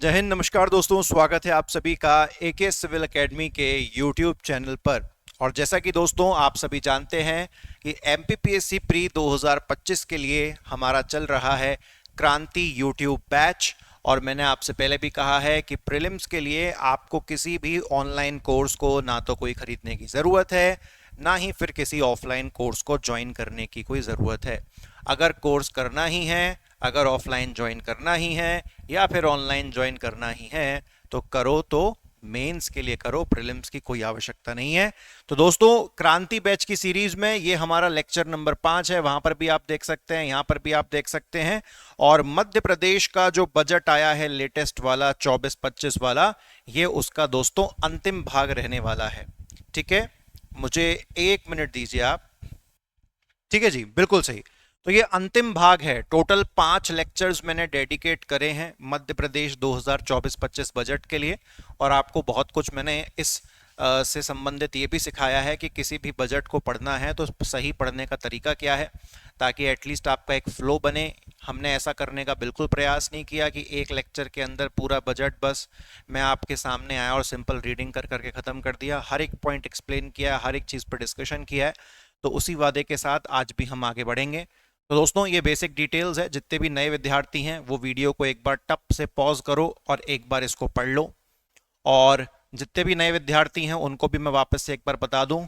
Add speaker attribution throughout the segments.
Speaker 1: जय हिंद, नमस्कार दोस्तों। स्वागत है आप सभी का एके सिविल एकेडमी के यूट्यूब चैनल पर। और जैसा कि दोस्तों आप सभी जानते हैं कि एमपीपीएससी प्री 2025 के लिए हमारा चल रहा है क्रांति यूट्यूब बैच। और मैंने आपसे पहले भी कहा है कि प्रीलिम्स के लिए आपको किसी भी ऑनलाइन कोर्स को ना तो कोई खरीदने की ज़रूरत है, ना ही फिर किसी ऑफलाइन कोर्स को ज्वाइन करने की कोई ज़रूरत है। अगर कोर्स करना ही है, अगर ऑफलाइन ज्वाइन करना ही है या फिर ऑनलाइन ज्वाइन करना ही है, तो करो तो मेंस के लिए करो, प्रीलिम्स की कोई आवश्यकता नहीं है। तो दोस्तों, क्रांति बैच की सीरीज में ये हमारा लेक्चर नंबर 5 है। वहां पर भी आप देख सकते हैं, यहां पर भी आप देख सकते हैं। और मध्य प्रदेश का जो बजट आया है लेटेस्ट वाला 24-25 वाला, ये उसका दोस्तों अंतिम भाग रहने वाला है। ठीक है, मुझे 1 मिनट दीजिए आप। ठीक है जी, बिल्कुल सही। तो ये अंतिम भाग है। टोटल 5 लेक्चर्स मैंने डेडिकेट करे हैं मध्य प्रदेश 2024-25 बजट के लिए। और आपको बहुत कुछ मैंने इस से संबंधित ये भी सिखाया है कि किसी भी बजट को पढ़ना है तो सही पढ़ने का तरीका क्या है, ताकि एटलीस्ट आपका एक फ्लो बने। हमने ऐसा करने का बिल्कुल प्रयास नहीं किया कि एक लेक्चर के अंदर पूरा बजट बस मैं आपके सामने आया और सिंपल रीडिंग कर करके ख़त्म कर दिया। हर एक पॉइंट एक्सप्लेन किया, हर एक चीज़ पर डिस्कशन किया है। तो उसी वादे के साथ आज भी हम आगे बढ़ेंगे। तो दोस्तों, ये बेसिक डिटेल्स है। जितने भी नए विद्यार्थी हैं वो वीडियो को एक बार टप से पॉज करो और एक बार इसको पढ़ लो। और जितने भी नए विद्यार्थी हैं उनको भी मैं वापस से एक बार बता दूं,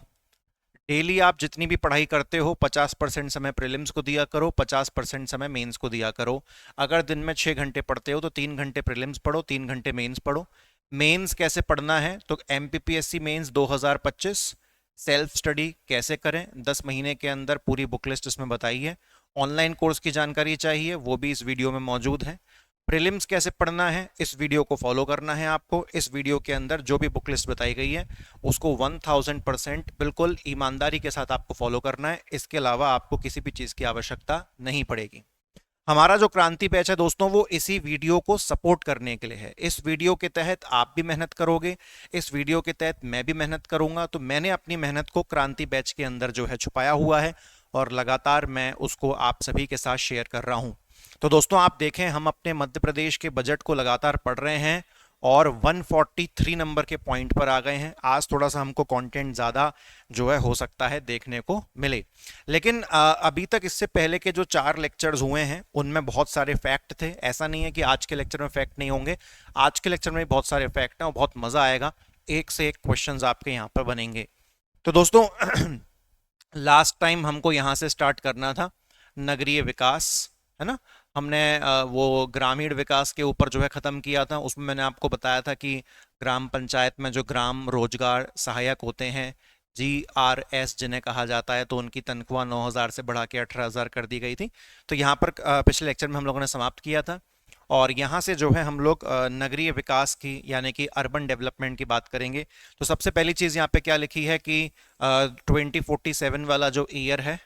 Speaker 1: डेली आप जितनी भी पढ़ाई करते हो 50% समय प्रीलिम्स को दिया करो, 50% समय मेंस को दिया करो। अगर दिन में 6 घंटे पढ़ते हो तो 3 घंटे प्रीलिम्स पढ़ो, 3 घंटे मेंस पढ़ो। मेंस कैसे पढ़ना है, तो एमपीपीएससी मेंस 2025 सेल्फ स्टडी कैसे करें, 10 महीने के अंदर पूरी बुक लिस्ट इसमें बताई है। ऑनलाइन कोर्स की जानकारी चाहिए, वो भी इस वीडियो में मौजूद है। प्रीलिम्स कैसे पढ़ना है, इस वीडियो को फॉलो करना है आपको। इस वीडियो के अंदर जो भी बुक लिस्ट बताई गई है उसको 1000% बिल्कुल ईमानदारी के साथ आपको फॉलो करना है। इसके अलावा आपको किसी भी चीज़ की आवश्यकता नहीं पड़ेगी। हमारा जो क्रांति बैच है दोस्तों, वो इसी वीडियो को सपोर्ट करने के लिए है। इस वीडियो के तहत आप भी मेहनत करोगे, इस वीडियो के तहत मैं भी मेहनत करूंगा। तो मैंने अपनी मेहनत को क्रांति बैच के अंदर जो है छुपाया हुआ है और लगातार मैं उसको आप सभी के साथ शेयर कर रहा हूं। तो दोस्तों, आप देखें, हम अपने मध्य प्रदेश के बजट को लगातार पढ़ रहे हैं और 143 नंबर के पॉइंट पर आ गए हैं। आज थोड़ा सा हमको कंटेंट ज़्यादा जो है हो सकता है देखने को मिले। लेकिन अभी तक इससे पहले के जो 4 लेक्चर्स हुए हैं उनमें बहुत सारे फैक्ट थे। ऐसा नहीं है कि आज के लेक्चर में फैक्ट नहीं होंगे, आज के लेक्चर में भी बहुत सारे फैक्ट हैं और बहुत मज़ा आएगा। एक से एक क्वेश्चंस आपके यहाँ पर बनेंगे। तो दोस्तों, लास्ट टाइम हमको यहाँ से स्टार्ट करना था, नगरीय विकास, है ना। हमने वो ग्रामीण विकास के ऊपर जो है ख़त्म किया था। उसमें मैंने आपको बताया था कि ग्राम पंचायत में जो ग्राम रोजगार सहायक होते हैं, GRS जिन्हें कहा जाता है, तो उनकी तनख्वाह 9,000 से बढ़ा के 18,000 कर दी गई थी। तो यहाँ पर पिछले लेक्चर में हम लोगों ने समाप्त किया था। और यहाँ से जो है हम लोग नगरीय विकास की यानी कि अर्बन डेवलपमेंट की बात करेंगे। तो सबसे पहली चीज़ यहाँ पे क्या लिखी है कि 2047 वाला जो ईयर है,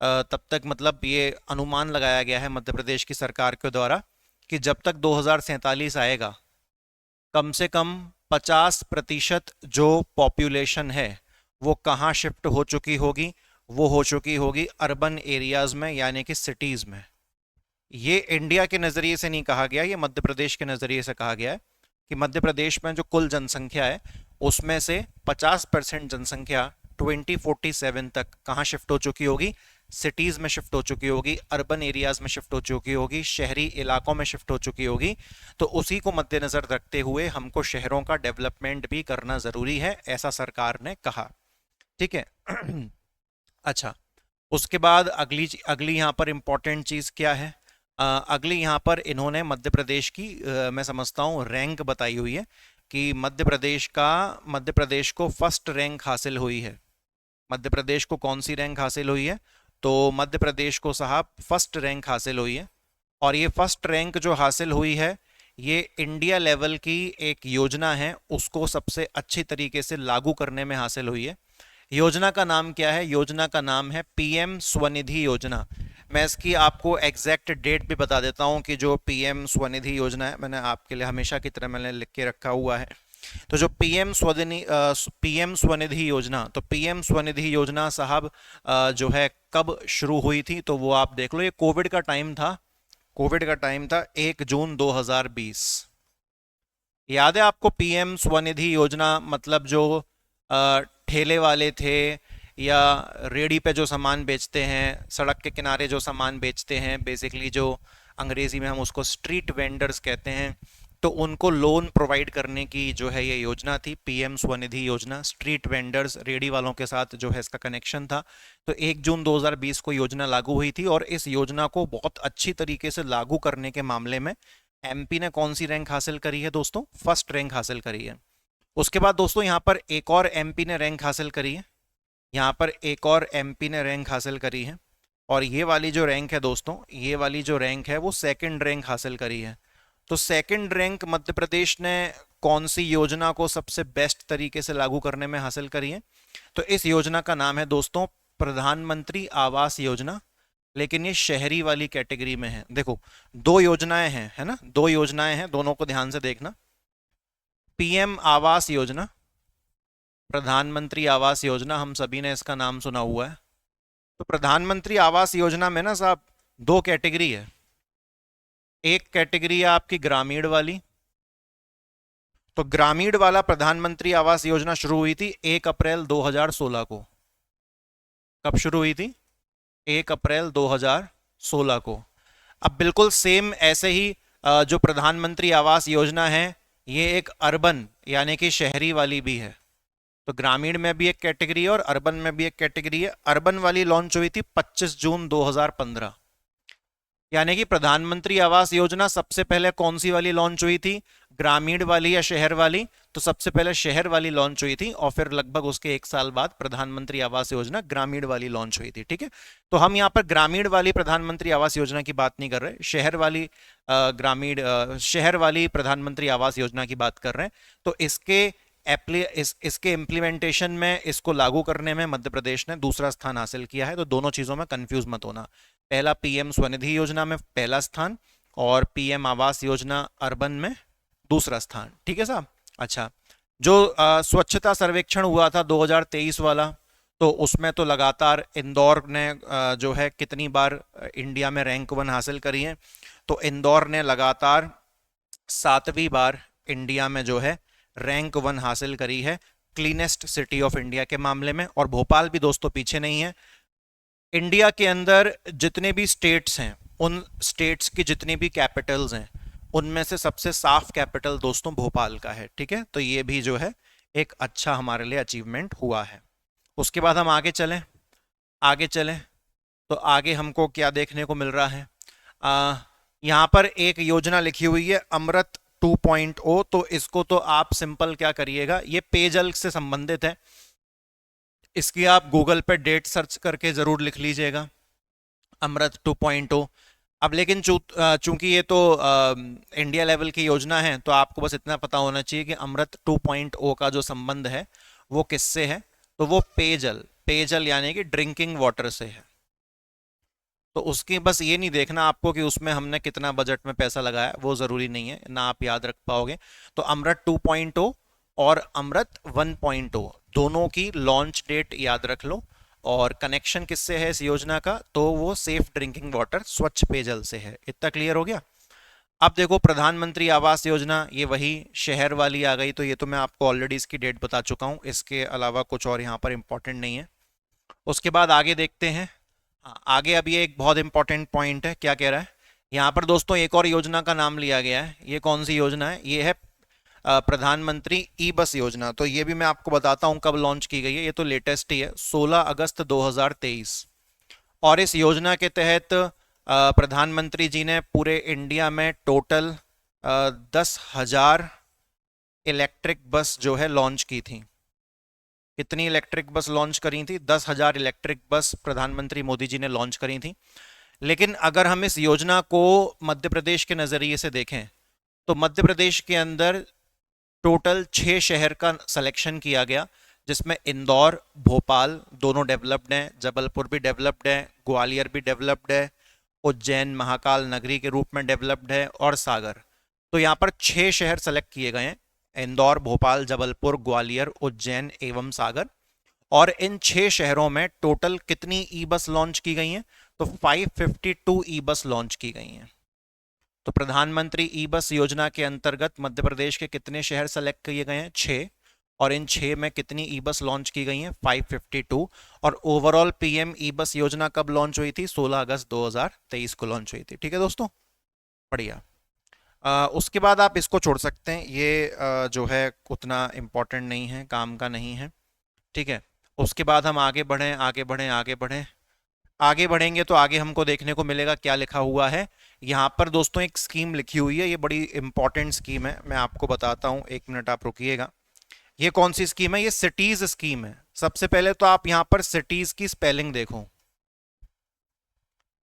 Speaker 1: तब तक मतलब ये अनुमान लगाया गया है मध्य प्रदेश की सरकार के द्वारा कि जब तक 2047 आएगा, कम से कम 50% जो पॉपुलेशन है वो कहाँ शिफ्ट हो चुकी होगी, वो हो चुकी होगी अर्बन एरियाज में यानी कि सिटीज में। ये इंडिया के नज़रिए से नहीं कहा गया, ये मध्य प्रदेश के नज़रिए से कहा गया है कि मध्य प्रदेश में जो कुल जनसंख्या है उसमें से 50% जनसंख्या 2047 तक कहाँ शिफ्ट हो चुकी होगी, सिटीज में शिफ्ट हो चुकी होगी, अर्बन एरियाज में शिफ्ट हो चुकी होगी, शहरी इलाकों में शिफ्ट हो चुकी होगी। तो उसी को मद्देनजर रखते हुए हमको शहरों का डेवलपमेंट भी करना जरूरी है, ऐसा सरकार ने कहा। ठीक है। अच्छा, उसके बाद अगली अगली यहाँ पर इंपॉर्टेंट चीज़ क्या है, अगली यहाँ पर इन्होंने मध्य प्रदेश की मैं समझता हूँ रैंक बताई हुई है कि मध्य प्रदेश को फर्स्ट रैंक हासिल हुई है। मध्य प्रदेश को कौन सी रैंक हासिल हुई है, तो मध्य प्रदेश को साहब फर्स्ट रैंक हासिल हुई है। और ये फर्स्ट रैंक जो हासिल हुई है, ये इंडिया लेवल की एक योजना है, उसको सबसे अच्छी तरीके से लागू करने में हासिल हुई है। योजना का नाम क्या है, योजना का नाम है पीएम स्वनिधि योजना। मैं इसकी आपको एग्जैक्ट डेट भी बता देता हूँ कि जो पीएम स्वनिधि योजना है, मैंने आपके लिए हमेशा की तरह मैंने लिख के रखा हुआ है। तो जो पीएम स्वनिधि योजना, तो पीएम स्वनिधि योजना साहब जो है कब शुरू हुई थी, तो वो आप देख लो, ये कोविड का टाइम था। कोविड का टाइम था 1 जून 2020। याद है आपको पीएम स्वनिधि योजना? मतलब जो ठेले वाले थे या रेडी पे जो सामान बेचते हैं, सड़क के किनारे जो सामान बेचते हैं, बेसिकली जो अंग्रेजी में हम उसको स्ट्रीट वेंडर्स कहते हैं, तो उनको लोन प्रोवाइड करने की जो है ये योजना थी, पीएम स्वनिधि योजना। स्ट्रीट वेंडर्स, रेडी वालों के साथ जो है इसका कनेक्शन था। तो 1 जून 2020 को योजना लागू हुई थी, और इस योजना को बहुत अच्छी तरीके से लागू करने के मामले में एमपी ने कौन सी रैंक हासिल करी है दोस्तों? फर्स्ट रैंक हासिल करी है। उसके बाद दोस्तों यहाँ पर एक और एमपी ने रैंक हासिल करी है, यहाँ पर एक और एमपी ने रैंक हासिल करी है, और ये वाली जो रैंक है दोस्तों, ये वाली जो रैंक है वो सेकंड रैंक हासिल करी है। तो सेकंड रैंक मध्य प्रदेश ने कौन सी योजना को सबसे बेस्ट तरीके से लागू करने में हासिल करी है? तो इस योजना का नाम है दोस्तों प्रधानमंत्री आवास योजना, लेकिन ये शहरी वाली कैटेगरी में है। देखो, दो योजनाएं हैं, है ना, दो योजनाएं हैं, दोनों को ध्यान से देखना। पीएम आवास योजना, प्रधानमंत्री आवास योजना, हम सभी ने इसका नाम सुना हुआ है। तो प्रधानमंत्री आवास योजना में ना साहब दो कैटेगरी है। एक कैटेगरी है आपकी ग्रामीण वाली। तो ग्रामीण वाला प्रधानमंत्री आवास योजना शुरू हुई थी 1 अप्रैल 2016 को। कब शुरू हुई थी? 1 अप्रैल 2016 को। अब बिल्कुल सेम ऐसे ही जो प्रधानमंत्री आवास योजना है, ये एक अर्बन यानी कि शहरी वाली भी है। तो ग्रामीण में भी एक कैटेगरी है और अर्बन में भी एक कैटेगरी है। अर्बन वाली लॉन्च हुई थी 25 जून 2015। यानी कि प्रधानमंत्री आवास योजना सबसे पहले कौन सी वाली लॉन्च हुई थी? ग्रामीण वाली या शहर वाली? तो सबसे पहले शहर वाली लॉन्च हुई थी, और फिर लगभग उसके 1 साल बाद प्रधानमंत्री आवास योजना ग्रामीण वाली लॉन्च हुई थी। ठीक है, तो हम यहाँ पर ग्रामीण वाली प्रधानमंत्री आवास योजना की बात नहीं कर रहे, शहर वाली शहर वाली प्रधानमंत्री आवास योजना की बात कर रहे हैं। तो इसके इम्प्लीमेंटेशन में, इसको लागू करने में मध्य प्रदेश ने दूसरा स्थान हासिल किया है। तो दोनों चीजों में कंफ्यूज मत होना। पहला पीएम स्वनिधि योजना में पहला स्थान, और पीएम आवास योजना अर्बन में दूसरा स्थान। ठीक है साहब? अच्छा, जो स्वच्छता सर्वेक्षण हुआ था 2023 वाला, तो उसमें तो लगातार इंदौर ने जो है कितनी बार इंडिया में रैंक 1 हासिल करी है? तो इंदौर ने लगातार 7वीं बार इंडिया में जो है रैंक 1 हासिल करी है क्लीनेस्ट सिटी ऑफ इंडिया के मामले में। और भोपाल भी दोस्तों पीछे नहीं है। इंडिया के अंदर जितने भी स्टेट्स हैं, उन स्टेट्स की जितनी भी कैपिटल्स हैं, उनमें से सबसे साफ कैपिटल दोस्तों भोपाल का है। ठीक है, तो ये भी जो है एक अच्छा हमारे लिए अचीवमेंट हुआ है। उसके बाद हम आगे चलें, आगे चलें तो आगे हमको क्या देखने को मिल रहा है? यहाँ पर एक योजना लिखी हुई है अमृत 2.0। तो इसको तो आप सिंपल क्या करिएगा, ये पेयजल से संबंधित है, इसकी आप गूगल पे डेट सर्च करके जरूर लिख लीजिएगा, अमृत 2.0। अब लेकिन चूंकि ये तो इंडिया लेवल की योजना है, तो आपको बस इतना पता होना चाहिए कि अमृत 2.0 का जो संबंध है वो किससे है? तो वो पेयजल, पेयजल यानी कि ड्रिंकिंग वाटर से है। तो उसकी बस ये नहीं देखना आपको कि उसमें हमने कितना बजट में पैसा लगाया, वो ज़रूरी नहीं है, ना आप याद रख पाओगे। तो अमृत 2.0 और अमृत 1.0 दोनों की लॉन्च डेट याद रख लो। और कनेक्शन किससे है इस योजना का? तो वो सेफ ड्रिंकिंग वाटर, स्वच्छ पेयजल से है। इतना क्लियर हो गया? अब देखो प्रधानमंत्री आवास योजना, ये वही शहर वाली आ गई। तो ये तो मैं आपको ऑलरेडी इसकी डेट बता चुका हूँ, इसके अलावा कुछ और यहाँ पर इंपॉर्टेंट नहीं है। उसके बाद आगे देखते हैं। हाँ, आगे अब ये एक बहुत इंपॉर्टेंट पॉइंट है। क्या कह रहा है यहाँ पर दोस्तों? एक और योजना का नाम लिया गया है। ये कौन सी योजना है? ये है प्रधानमंत्री ई बस योजना। तो ये भी मैं आपको बताता हूँ कब लॉन्च की गई है। ये तो लेटेस्ट ही है, 16 अगस्त 2023। और इस योजना के तहत प्रधानमंत्री जी ने पूरे इंडिया में टोटल 10,000 इलेक्ट्रिक बस जो है लॉन्च की थी। कितनी इलेक्ट्रिक बस लॉन्च करी थी? 10,000 इलेक्ट्रिक बस प्रधानमंत्री मोदी जी ने लॉन्च करी थी। लेकिन अगर हम इस योजना को मध्य प्रदेश के नज़रिए से देखें, तो मध्य प्रदेश के अंदर टोटल 6 शहर का सिलेक्शन किया गया, जिसमें इंदौर, भोपाल दोनों डेवलप्ड हैं, जबलपुर भी डेवलप्ड है, ग्वालियर भी डेवलप्ड है, उज्जैन महाकाल नगरी के रूप में डेवलप्ड है, और सागर। तो यहाँ पर 6 शहर सेलेक्ट किए गए हैं, इंदौर, भोपाल, जबलपुर, ग्वालियर, उज्जैन एवं सागर। और इन 6 शहरों में टोटल कितनी ई बस लॉन्च की गई हैं? तो 552 ई बस लॉन्च की गई हैं। तो प्रधानमंत्री ई बस योजना के अंतर्गत मध्य प्रदेश के कितने शहर सेलेक्ट किए गए हैं? 6। और इन 6 में कितनी ई बस लॉन्च की गई हैं? 552। और ओवरऑल पीएम ई बस योजना कब लॉन्च हुई थी? 16 अगस्त 2023 को लॉन्च हुई थी। ठीक है दोस्तों, बढ़िया। उसके बाद आप इसको छोड़ सकते हैं, ये जो है उतना इम्पोर्टेंट नहीं है, काम का नहीं है। ठीक है, उसके बाद हम आगे बढ़ें, आगे बढ़ें, आगे बढ़ें। आगे बढ़ेंगे तो आगे हमको देखने को मिलेगा क्या लिखा हुआ है यहाँ पर दोस्तों। एक स्कीम लिखी हुई है, ये बड़ी इंपॉर्टेंट स्कीम है, मैं आपको बताता हूँ, एक मिनट आप रुकिएगा। ये कौन सी स्कीम है? ये सिटीज स्कीम है। सबसे पहले तो आप यहाँ पर सिटीज की स्पेलिंग देखो,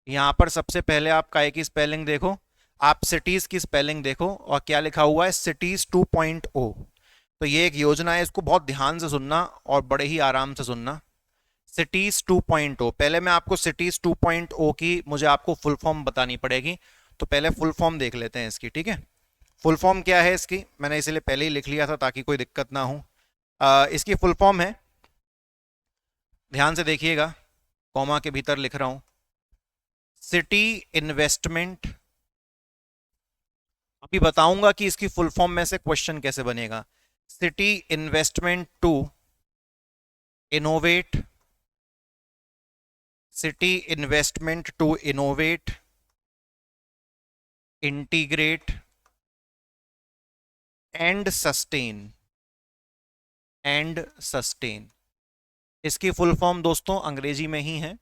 Speaker 1: यहाँ पर सबसे पहले आप काय की स्पेलिंग देखो, आप सिटीज की स्पेलिंग देखो, और क्या लिखा हुआ है? सिटीज 2.0। तो ये एक योजना है, इसको बहुत ध्यान से सुनना और बड़े ही आराम से सुनना। सिटीज 2.0, पहले मैं आपको सिटीज 2.0 की मुझे आपको फुल फॉर्म बतानी पड़ेगी, तो पहले फुल फॉर्म देख लेते हैं इसकी। ठीक है, फुल फॉर्म क्या है इसकी? मैंने इसलिए पहले ही लिख लिया था ताकि कोई दिक्कत ना हो। इसकी फुल फॉर्म है, ध्यान से देखिएगा, कॉमा के भीतर लिख रहा हूं, सिटी इन्वेस्टमेंट। अभी बताऊंगा कि इसकी फुल फॉर्म में से क्वेश्चन कैसे बनेगा। City investment to innovate, city investment to innovate, integrate and sustain, and sustain. इसकी फुल फॉर्म दोस्तों अंग्रेजी में ही है,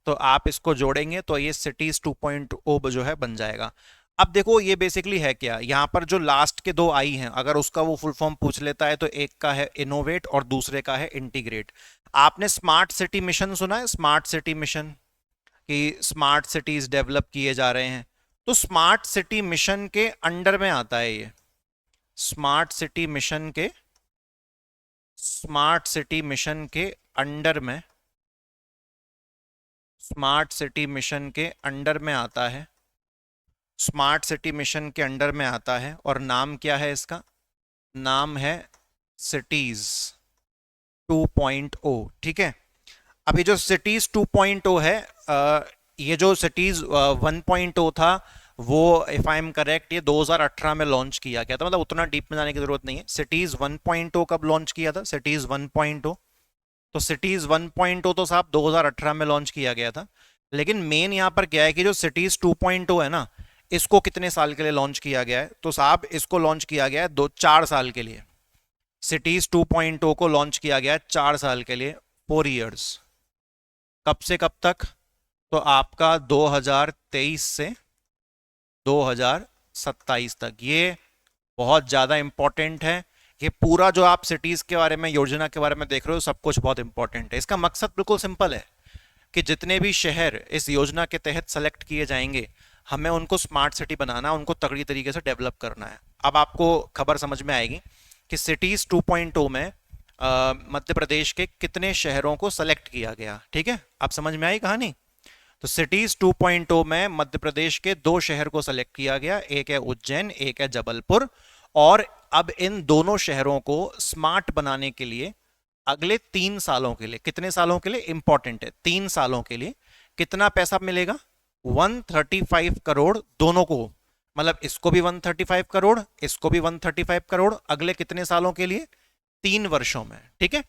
Speaker 1: तो आप इसको जोड़ेंगे तो ये सिटीज 2.0 जो है बन जाएगा। अब देखो ये बेसिकली है क्या, यहाँ पर जो लास्ट के दो आई हैं, अगर उसका वो फुल फॉर्म पूछ लेता है तो एक का है इनोवेट और दूसरे का है इंटीग्रेट। आपने स्मार्ट सिटी मिशन सुना है? स्मार्ट सिटी मिशन, कि स्मार्ट सिटीज डेवलप किए जा रहे हैं, तो स्मार्ट सिटी मिशन के अंडर में आता है ये। स्मार्ट सिटी मिशन के, स्मार्ट सिटी मिशन के अंडर में, स्मार्ट सिटी मिशन के अंडर में आता है, स्मार्ट सिटी मिशन के अंडर में आता है। और नाम क्या है इसका? नाम है सिटीज 2.0। ठीक है, अभी जो सिटीज 2.0 है, ये जो सिटीज 1.0 था वो इफ आई एम करेक्ट ये 2018 में लॉन्च किया गया था, मतलब उतना डीप में जाने की जरूरत नहीं है। सिटीज 1.0 कब लॉन्च किया था? सिटीज 1.0, तो सिटीज 1.0 तो साहब 2018 में लॉन्च किया गया था। लेकिन मेन यहाँ पर क्या है कि जो सिटीज 2.0 है ना, इसको कितने साल के लिए लॉन्च किया गया है? तो साहब इसको लॉन्च किया गया है 4 साल के लिए। सिटीज 2.0 को लॉन्च किया गया है 4 साल के लिए, 4 years। कब से कब तक? तो आपका 2023 से 2027 तक। ये बहुत ज़्यादा इंपॉर्टेंट है। ये पूरा जो आप सिटीज़ के बारे में, योजना के बारे में देख रहे हो, सब कुछ बहुत इंपॉर्टेंट है। इसका मकसद बिल्कुल सिंपल है कि जितने भी शहर इस योजना के तहत सेलेक्ट किए जाएंगे, हमें उनको स्मार्ट सिटी बनाना, उनको तगड़ी तरीके से डेवलप करना है। अब आपको खबर समझ में आएगी कि सिटीज़ 2.0 में मध्य प्रदेश के कितने शहरों को सेलेक्ट किया गया। ठीक है, अब समझ में आई कहानी? तो सिटीज 2.0 में मध्य प्रदेश के 2 शहर को सेलेक्ट किया गया, एक है उज्जैन, एक है जबलपुर। और अब इन दोनों शहरों को स्मार्ट बनाने के लिए अगले 3 सालों के लिए, कितने सालों के लिए इंपॉर्टेंट है, 3 सालों के लिए कितना पैसा मिलेगा? 135 करोड़ दोनों को, मतलब इसको भी 135 करोड़, इसको भी 135 करोड़, अगले कितने सालों के लिए? 3 वर्षों में। ठीक है,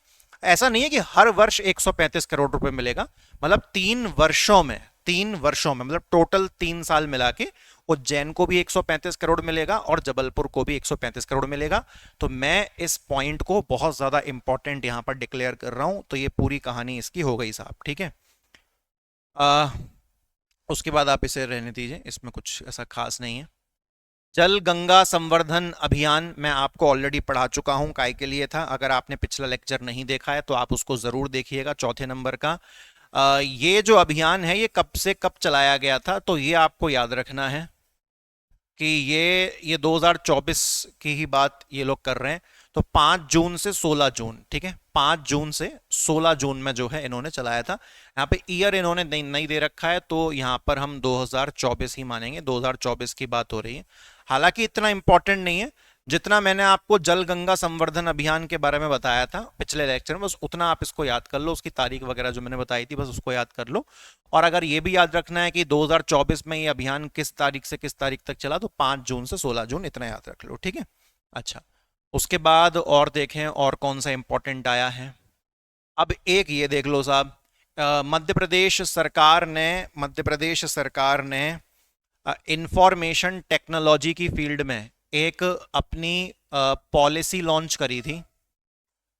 Speaker 1: ऐसा नहीं है कि हर वर्ष 135 करोड़ रुपए मिलेगा, मतलब 3 वर्षों में, 3 वर्षों में, मतलब टोटल 3 साल मिला के उज्जैन को भी 135 करोड़ मिलेगा और जबलपुर को भी 135 करोड़ मिलेगा। तो मैं इस पॉइंट को बहुत ज्यादा इंपॉर्टेंट यहां पर डिक्लेयर कर रहा हूं। तो ये पूरी कहानी इसकी हो गई साहब। ठीक है, उसके बाद आप इसे रहने दीजिए, इसमें कुछ ऐसा खास नहीं है। जल गंगा संवर्धन अभियान मैं आपको ऑलरेडी पढ़ा चुका हूं, काय के लिए था। अगर आपने पिछला लेक्चर नहीं देखा है तो आप उसको जरूर देखिएगा, चौथे नंबर का। ये जो अभियान है ये कब से कब चलाया गया था, तो ये आपको याद रखना है कि ये 2024 की ही बात ये लोग कर रहे हैं। तो 5 जून से 16 जून, ठीक है, 5 जून से 16 जून में जो है इन्होंने चलाया था। यहाँ पे ईयर इन्होंने नहीं दे रखा है, तो यहाँ पर हम 2024 ही मानेंगे, 2024 की बात हो रही है। हालांकि इतना इंपॉर्टेंट नहीं है, जितना मैंने आपको जल गंगा संवर्धन अभियान के बारे में बताया था पिछले लेक्चर में, बस उतना आप इसको याद कर लो, उसकी तारीख वगैरह जो मैंने बताई थी बस उसको याद कर लो। और अगर ये भी याद रखना है कि 2024 में ये अभियान किस तारीख से किस तारीख तक चला, तो 5 जून से 16 जून, इतना याद रख लो, ठीक है। अच्छा, उसके बाद और देखें और कौन सा इंपॉर्टेंट आया है। अब एक ये देख लो साहब, मध्य प्रदेश सरकार ने इंफॉर्मेशन टेक्नोलॉजी की फील्ड में एक अपनी पॉलिसी लॉन्च करी थी।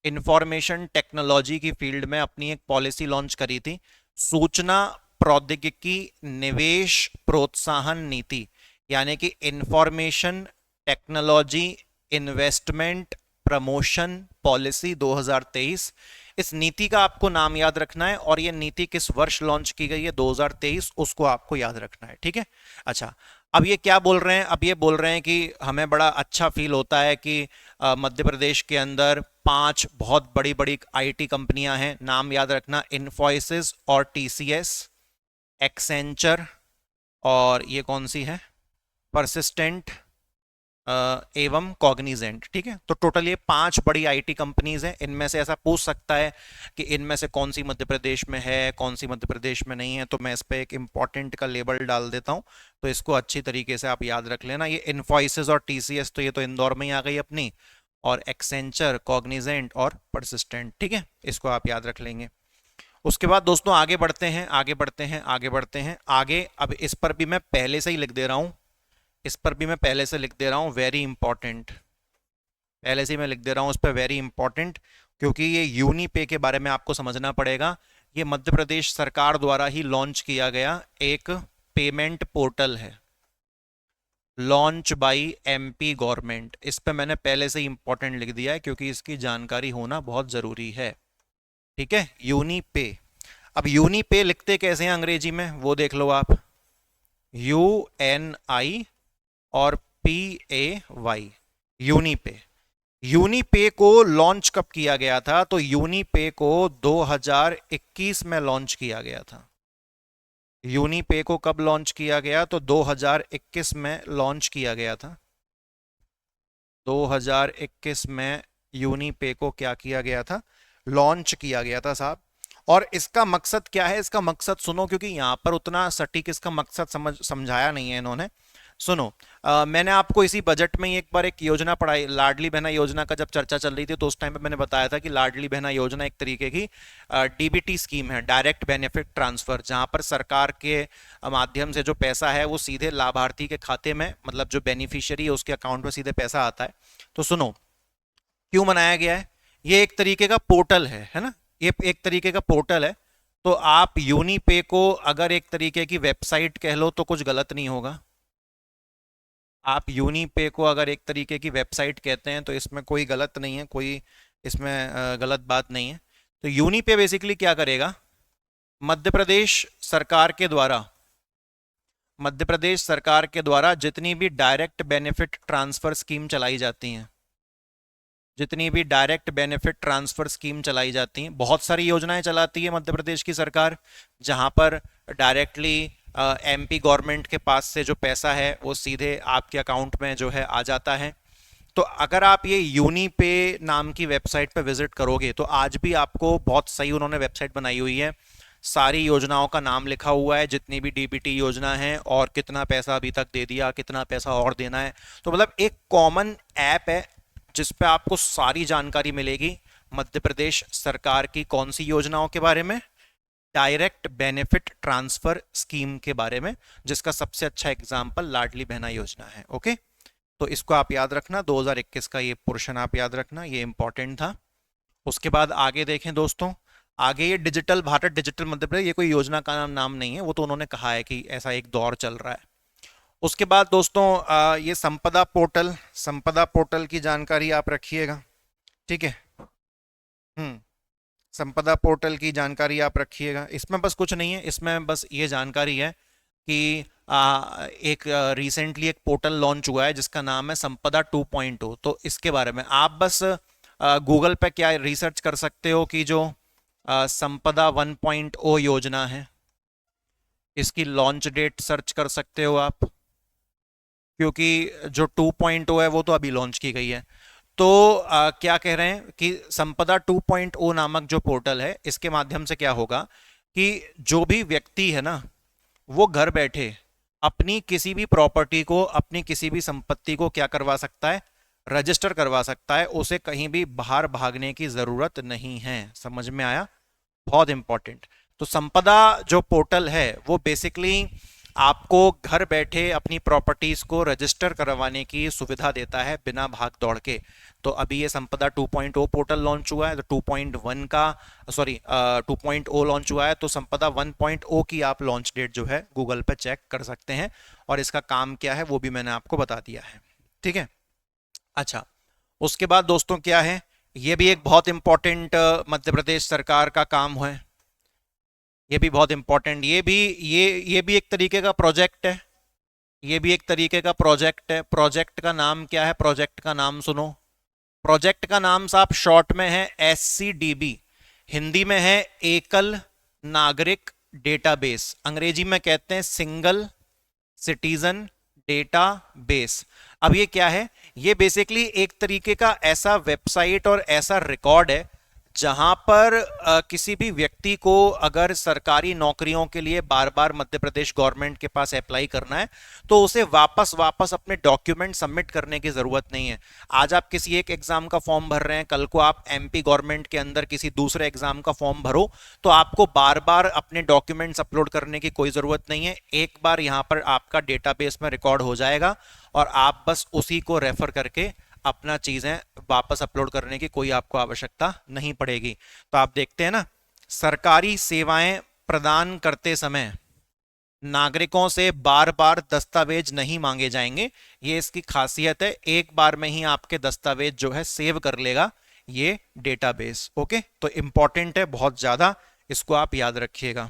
Speaker 1: इंफॉर्मेशन टेक्नोलॉजी की फील्ड में अपनी एक पॉलिसी लॉन्च करी थी, सूचना प्रौद्योगिकी निवेश प्रोत्साहन नीति, यानी कि information technology investment promotion policy 2023। इस नीति का आपको नाम याद रखना है, और ये नीति किस वर्ष लॉन्च की गई है, 2023, उसको आपको याद रखना है, ठीक है। अच्छा, अब ये क्या बोल रहे हैं, अब ये बोल रहे हैं कि हमें बड़ा अच्छा फील होता है कि मध्य प्रदेश के अंदर 5 बहुत बड़ी बड़ी आईटी कंपनियां हैं, नाम याद रखना, इन्फोसिस और टीसीएस, एक्सेंचर, और ये कौन सी है, परसिस्टेंट एवं कॉग्निजेंट, ठीक है। तो टोटल ये 5 बड़ी आईटी कंपनीज हैं। इनमें से ऐसा पूछ सकता है कि इनमें से कौन सी मध्य प्रदेश में है, कौन सी मध्य प्रदेश में नहीं है, तो मैं इस पर एक इंपॉर्टेंट का लेबल डाल देता हूं, तो इसको अच्छी तरीके से आप याद रख लेना। ये इन्फोसिस और टीसीएस तो ये तो इंदौर में ही आ गई अपनी, और एक्सेंचर, कॉग्निजेंट और परसिस्टेंट, ठीक है, इसको आप याद रख लेंगे। उसके बाद दोस्तों आगे बढ़ते हैं, आगे बढ़ते हैं, आगे बढ़ते हैं आगे। अब इस पर भी मैं पहले से ही लिख दे रहा हूं, इस पर भी मैं पहले से लिख दे रहा हूं वेरी इंपॉर्टेंट, पहले से ही मैं लिख दे रहा हूं उस पर वेरी इंपॉर्टेंट, क्योंकि ये यूनिपे के बारे में आपको समझना पड़ेगा। ये मध्य प्रदेश सरकार द्वारा ही लॉन्च किया गया एक पेमेंट पोर्टल है, लॉन्च बाय एमपी गवर्नमेंट। इस पे मैंने पहले से ही इंपॉर्टेंट लिख दिया है, क्योंकि इसकी जानकारी होना बहुत जरूरी है, ठीक है। यूनिपे, अब यूनिपे लिखते कैसे हैं अंग्रेजी में, वो देख लो आप, UNI और PAY, यूनिपे। यूनिपे को लॉन्च कब किया गया था, तो यूनिपे को 2021 में लॉन्च किया गया था। यूनिपे को कब लॉन्च किया गया, तो 2021 में लॉन्च किया गया था। 2021 में यूनिपे को क्या किया गया था, लॉन्च किया गया था साहब। और इसका मकसद क्या है, इसका मकसद सुनो, क्योंकि यहां पर उतना सटीक इसका मकसद समझाया नहीं है इन्होंने। सुनो, मैंने आपको इसी बजट में ही एक बार एक योजना पढ़ाई, लाडली बहना योजना का जब चर्चा चल रही थी, तो उस टाइम पे मैंने बताया था कि लाडली बहना योजना एक तरीके की डीबीटी स्कीम है, डायरेक्ट बेनिफिट ट्रांसफर, जहां पर सरकार के माध्यम से जो पैसा है वो सीधे लाभार्थी के खाते में, मतलब जो बेनिफिशियरी है उसके अकाउंट में सीधे पैसा आता है। तो सुनो, क्यों बनाया गया है, ये एक तरीके का पोर्टल है ना, ये एक तरीके का पोर्टल है। तो आप यूनिपे को अगर एक तरीके की वेबसाइट कह लो तो कुछ गलत नहीं होगा। आप यूनिपे को अगर एक तरीके की वेबसाइट कहते हैं तो इसमें कोई गलत नहीं है, कोई इसमें गलत बात नहीं है। तो यूनिपे बेसिकली क्या करेगा, मध्य प्रदेश सरकार के द्वारा, मध्य प्रदेश सरकार के द्वारा जितनी भी डायरेक्ट बेनिफिट ट्रांसफर स्कीम चलाई जाती हैं, जितनी भी डायरेक्ट बेनिफिट ट्रांसफर स्कीम चलाई जाती हैं, बहुत सारी योजनाएं चलाती है मध्य प्रदेश की सरकार, जहां पर डायरेक्टली एमपी गवर्नमेंट के पास से जो पैसा है वो सीधे आपके अकाउंट में जो है आ जाता है। तो अगर आप ये यूनिपे नाम की वेबसाइट पे विजिट करोगे तो आज भी आपको बहुत सही उन्होंने वेबसाइट बनाई हुई है, सारी योजनाओं का नाम लिखा हुआ है, जितनी भी डीबीटी योजना है, और कितना पैसा अभी तक दे दिया, कितना पैसा और देना है। तो मतलब एक कॉमन ऐप है जिस पे आपको सारी जानकारी मिलेगी मध्य प्रदेश सरकार की कौन सी योजनाओं के बारे में, डायरेक्ट बेनिफिट ट्रांसफर स्कीम के बारे में, जिसका सबसे अच्छा एग्जांपल लाडली बहना योजना है। ओके, तो इसको आप याद रखना, 2021 का ये पोर्शन आप याद रखना, ये इंपॉर्टेंट था। उसके बाद आगे देखें दोस्तों, आगे ये डिजिटल भारत, डिजिटल मध्य प्रदेश, ये कोई योजना का नाम नहीं है, वो तो उन्होंने कहा है कि ऐसा एक दौर चल रहा है। उसके बाद दोस्तों ये संपदा पोर्टल, संपदा पोर्टल की जानकारी आप रखिएगा, ठीक है। संपदा पोर्टल की जानकारी आप रखिएगा, इसमें बस कुछ नहीं है, इसमें बस ये जानकारी है कि एक रिसेंटली एक पोर्टल लॉन्च हुआ है जिसका नाम है संपदा 2.0। तो इसके बारे में आप बस गूगल पे क्या रिसर्च कर सकते हो कि जो संपदा 1.0 योजना है, इसकी लॉन्च डेट सर्च कर सकते हो आप, क्योंकि जो 2.0 है वो तो अभी लॉन्च की गई है। तो क्या कह रहे हैं कि संपदा 2.0 नामक जो पोर्टल है, इसके माध्यम से क्या होगा कि जो भी व्यक्ति है ना, वो घर बैठे अपनी किसी भी प्रॉपर्टी को, अपनी किसी भी संपत्ति को क्या करवा सकता है, रजिस्टर करवा सकता है। उसे कहीं भी बाहर भागने की जरूरत नहीं है। समझ में आया? बहुत इंपॉर्टेंट। तो संपदा जो पोर्टल है वो बेसिकली आपको घर बैठे अपनी प्रॉपर्टीज को रजिस्टर करवाने की सुविधा देता है बिना भाग दौड़ के। तो अभी ये संपदा 2.0 पोर्टल लॉन्च हुआ है, तो 2.1 का, सॉरी 2.0 लॉन्च हुआ है, तो संपदा 1.0 की आप लॉन्च डेट जो है गूगल पे चेक कर सकते हैं, और इसका काम क्या है वो भी मैंने आपको बता दिया है। ठीक है। अच्छा, उसके बाद दोस्तों क्या है, ये भी एक बहुत इंपॉर्टेंट मध्य प्रदेश सरकार का काम है। ये भी बहुत इंपॉर्टेंट, ये भी एक तरीके का प्रोजेक्ट है। ये भी एक तरीके का प्रोजेक्ट है। प्रोजेक्ट का नाम क्या है? प्रोजेक्ट का नाम सुनो। प्रोजेक्ट का नाम साहब शॉर्ट में है SCDB, हिंदी में है एकल नागरिक डेटाबेस, अंग्रेजी में कहते हैं सिंगल सिटीजन डेटा बेस। अब ये क्या है? ये बेसिकली एक तरीके का ऐसा वेबसाइट और ऐसा रिकॉर्ड है जहां पर किसी भी व्यक्ति को अगर सरकारी नौकरियों के लिए बार बार मध्य प्रदेश गवर्नमेंट के पास अप्लाई करना है, तो उसे वापस वापस अपने डॉक्यूमेंट सबमिट करने की जरूरत नहीं है। आज आप किसी एक एग्जाम का फॉर्म भर रहे हैं, कल को आप MP गवर्नमेंट के अंदर किसी दूसरे एग्जाम का फॉर्म भरो, तो आपको बार बार अपने डॉक्यूमेंट्स अपलोड करने की कोई जरूरत नहीं है। एक बार यहां पर आपका डेटाबेस में रिकॉर्ड हो जाएगा और आप बस उसी को रेफर करके अपना चीजें वापस अपलोड करने की कोई आपको आवश्यकता नहीं पड़ेगी। तो आप देखते हैं ना, सरकारी सेवाएं प्रदान करते समय नागरिकों से बार बार दस्तावेज नहीं मांगे जाएंगे। ये इसकी खासियत है, एक बार में ही आपके दस्तावेज जो है सेव कर लेगा ये डेटाबेस। ओके, तो इंपॉर्टेंट है बहुत ज्यादा, इसको आप याद रखिएगा।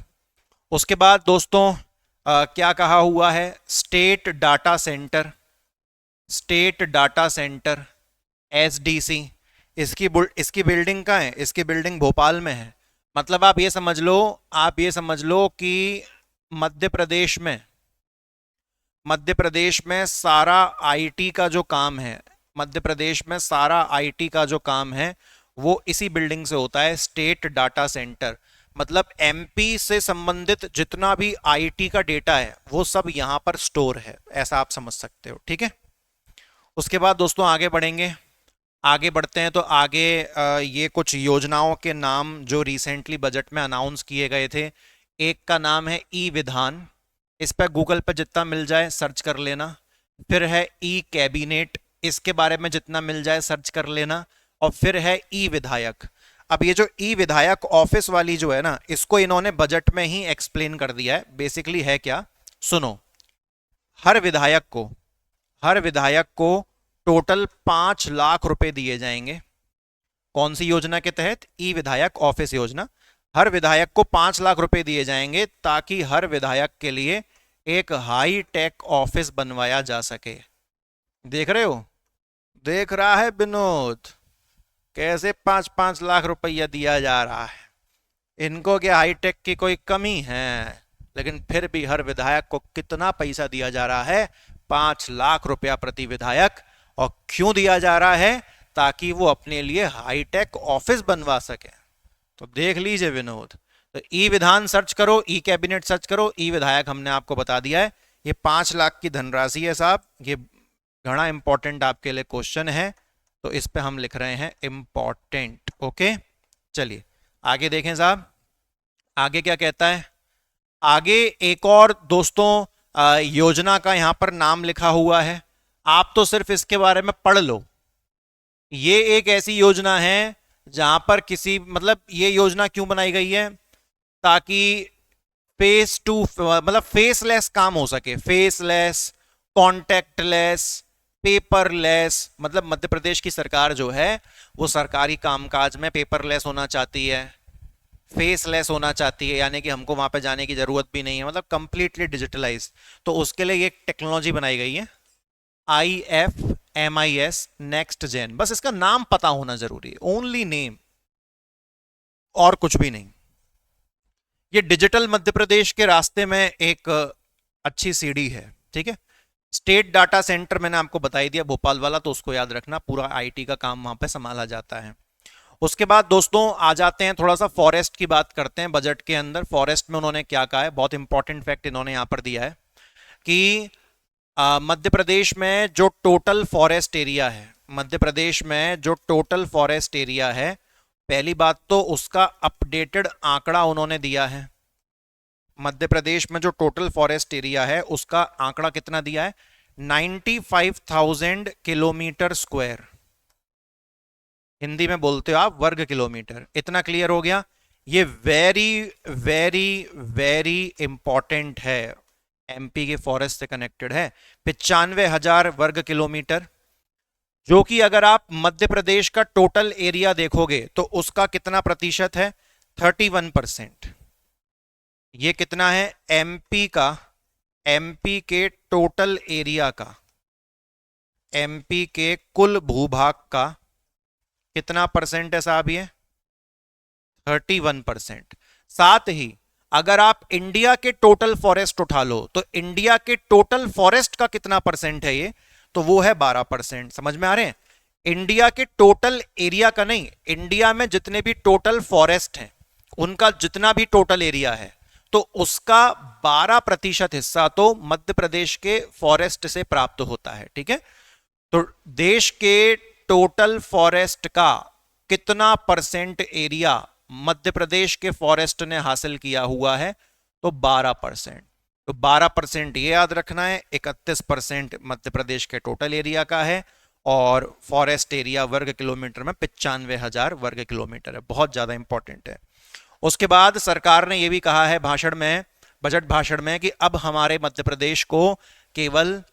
Speaker 1: उसके बाद दोस्तों क्या कहा हुआ है? State data centre, state data centre SDC, इसकी बिल्डिंग कहाँ है? इसकी बिल्डिंग भोपाल में है। मतलब आप ये समझ लो, आप ये समझ लो कि मध्य प्रदेश में, मध्य प्रदेश में सारा IT का जो काम है, मध्य प्रदेश में सारा IT का जो काम है वो इसी बिल्डिंग से होता है, स्टेट डाटा सेंटर। मतलब MP से संबंधित जितना भी IT का डेटा है वो सब यहां पर स्टोर है, ऐसा आप समझ सकते हो। ठीक है। उसके बाद दोस्तों आगे बढ़ेंगे, आगे बढ़ते हैं तो आगे ये कुछ योजनाओं के नाम जो रिसेंटली बजट में अनाउंस किए गए थे। एक का नाम है ई विधान, इस पर गूगल पर जितना मिल जाए सर्च कर लेना। फिर है ई कैबिनेट, इसके बारे में जितना मिल जाए सर्च कर लेना। और फिर है ई विधायक। अब ये जो ई विधायक ऑफिस वाली जो है ना, इसको इन्होंने बजट में ही एक्सप्लेन कर दिया है। बेसिकली है क्या, सुनो। हर विधायक को, हर विधायक को टोटल 5 लाख रुपए दिए जाएंगे। कौन सी योजना के तहत? ई विधायक ऑफिस योजना। हर विधायक को 5 लाख रुपए दिए जाएंगे ताकि हर विधायक के लिए एक हाई टेक ऑफिस बनवाया जा सके। देख रहे हो? देख रहा है विनोद कैसे 5-5 लाख रुपया दिया जा रहा है? इनको क्या हाईटेक की कोई कमी है? लेकिन फिर भी हर विधायक को कितना पैसा दिया जा रहा है? 5 लाख रुपया प्रति विधायक। और क्यों दिया जा रहा है? ताकि वो अपने लिए हाईटेक ऑफिस बनवा सके। तो देख लीजिए विनोद, तो ई विधान सर्च करो, ई कैबिनेट सर्च करो, ई विधायक हमने आपको बता दिया है। ये 5 लाख की धनराशि है साहब, ये घना इंपॉर्टेंट आपके लिए क्वेश्चन है, तो इस पे हम लिख रहे हैं इंपॉर्टेंट। ओके, चलिए आगे देखें साहब, आगे क्या कहता है। आगे एक और दोस्तों योजना का यहां पर नाम लिखा हुआ है, आप तो सिर्फ इसके बारे में पढ़ लो। ये एक ऐसी योजना है जहां पर किसी, मतलब ये योजना क्यों बनाई गई है? ताकि फेस टू, मतलब फेसलेस काम हो सके, फेसलेस, कॉन्टेक्टलेस, पेपरलेस। मतलब मध्य प्रदेश की सरकार जो है वो सरकारी कामकाज में पेपरलेस होना चाहती है, फेसलेस होना चाहती है, यानी कि हमको वहां पे जाने की जरूरत भी नहीं है, मतलब कंप्लीटली डिजिटलाइज। तो उसके लिए ये टेक्नोलॉजी बनाई गई है IFMIS नेक्स्ट जेन। बस इसका नाम पता होना जरूरी है, ओनली नेम, और कुछ भी नहीं। ये डिजिटल मध्य प्रदेश के रास्ते में एक अच्छी सीढ़ी है। ठीक है, स्टेट डाटा सेंटर मैंने आपको बताई दिया भोपाल वाला, तो उसको याद रखना, पूरा आईटी का काम वहां पे संभाला जाता है। उसके बाद दोस्तों आ जाते हैं, थोड़ा सा फॉरेस्ट की बात करते हैं। बजट के अंदर फॉरेस्ट में उन्होंने क्या कहा है, बहुत इंपॉर्टेंट फैक्ट इन्होंने यहां पर दिया है कि मध्य प्रदेश में जो टोटल फॉरेस्ट एरिया है, मध्य प्रदेश में जो टोटल फॉरेस्ट एरिया है, पहली बात तो उसका अपडेटेड आंकड़ा उन्होंने दिया है। मध्य प्रदेश में जो टोटल फॉरेस्ट एरिया है उसका आंकड़ा कितना दिया है, 95,000 किलोमीटर स्क्वायर। हिंदी में बोलते हो आप वर्ग किलोमीटर। इतना क्लियर हो गया। ये वेरी वेरी वेरी इंपॉर्टेंट है, एमपी के फॉरेस्ट से कनेक्टेड है। 95,000 वर्ग किलोमीटर, जो कि अगर आप मध्य प्रदेश का टोटल एरिया देखोगे तो उसका कितना प्रतिशत है, 31%। ये कितना है, एमपी का, एमपी के टोटल एरिया का, एमपी के कुल भूभाग का कितना परसेंट है साहब, ये 31%। साथ ही अगर आप इंडिया के टोटल फॉरेस्ट उठा लो तो इंडिया के टोटल फॉरेस्ट का कितना परसेंट है ये, तो वो है 12%। समझ में आ रहे हैं, इंडिया के टोटल एरिया का नहीं, इंडिया में जितने भी टोटल फॉरेस्ट हैं उनका जितना भी टोटल एरिया है तो उसका 12% हिस्सा तो मध्य प्रदेश के फॉरेस्ट से प्राप्त होता है। ठीक है, तो देश के टोटल फॉरेस्ट का कितना परसेंट एरिया मध्य प्रदेश के फॉरेस्ट ने हासिल किया हुआ है, तो 12%। तो 12% ये याद रखना है, 31% मध्य प्रदेश के टोटल एरिया का है और फॉरेस्ट एरिया वर्ग किलोमीटर में 95,000 वर्ग किलोमीटर है। बहुत ज्यादा इंपॉर्टेंट है। उसके बाद सरकार ने यह भी कहा है भाषण में, बजट भाषण में, कि अब हमारे मध्य प्रदेश को केवल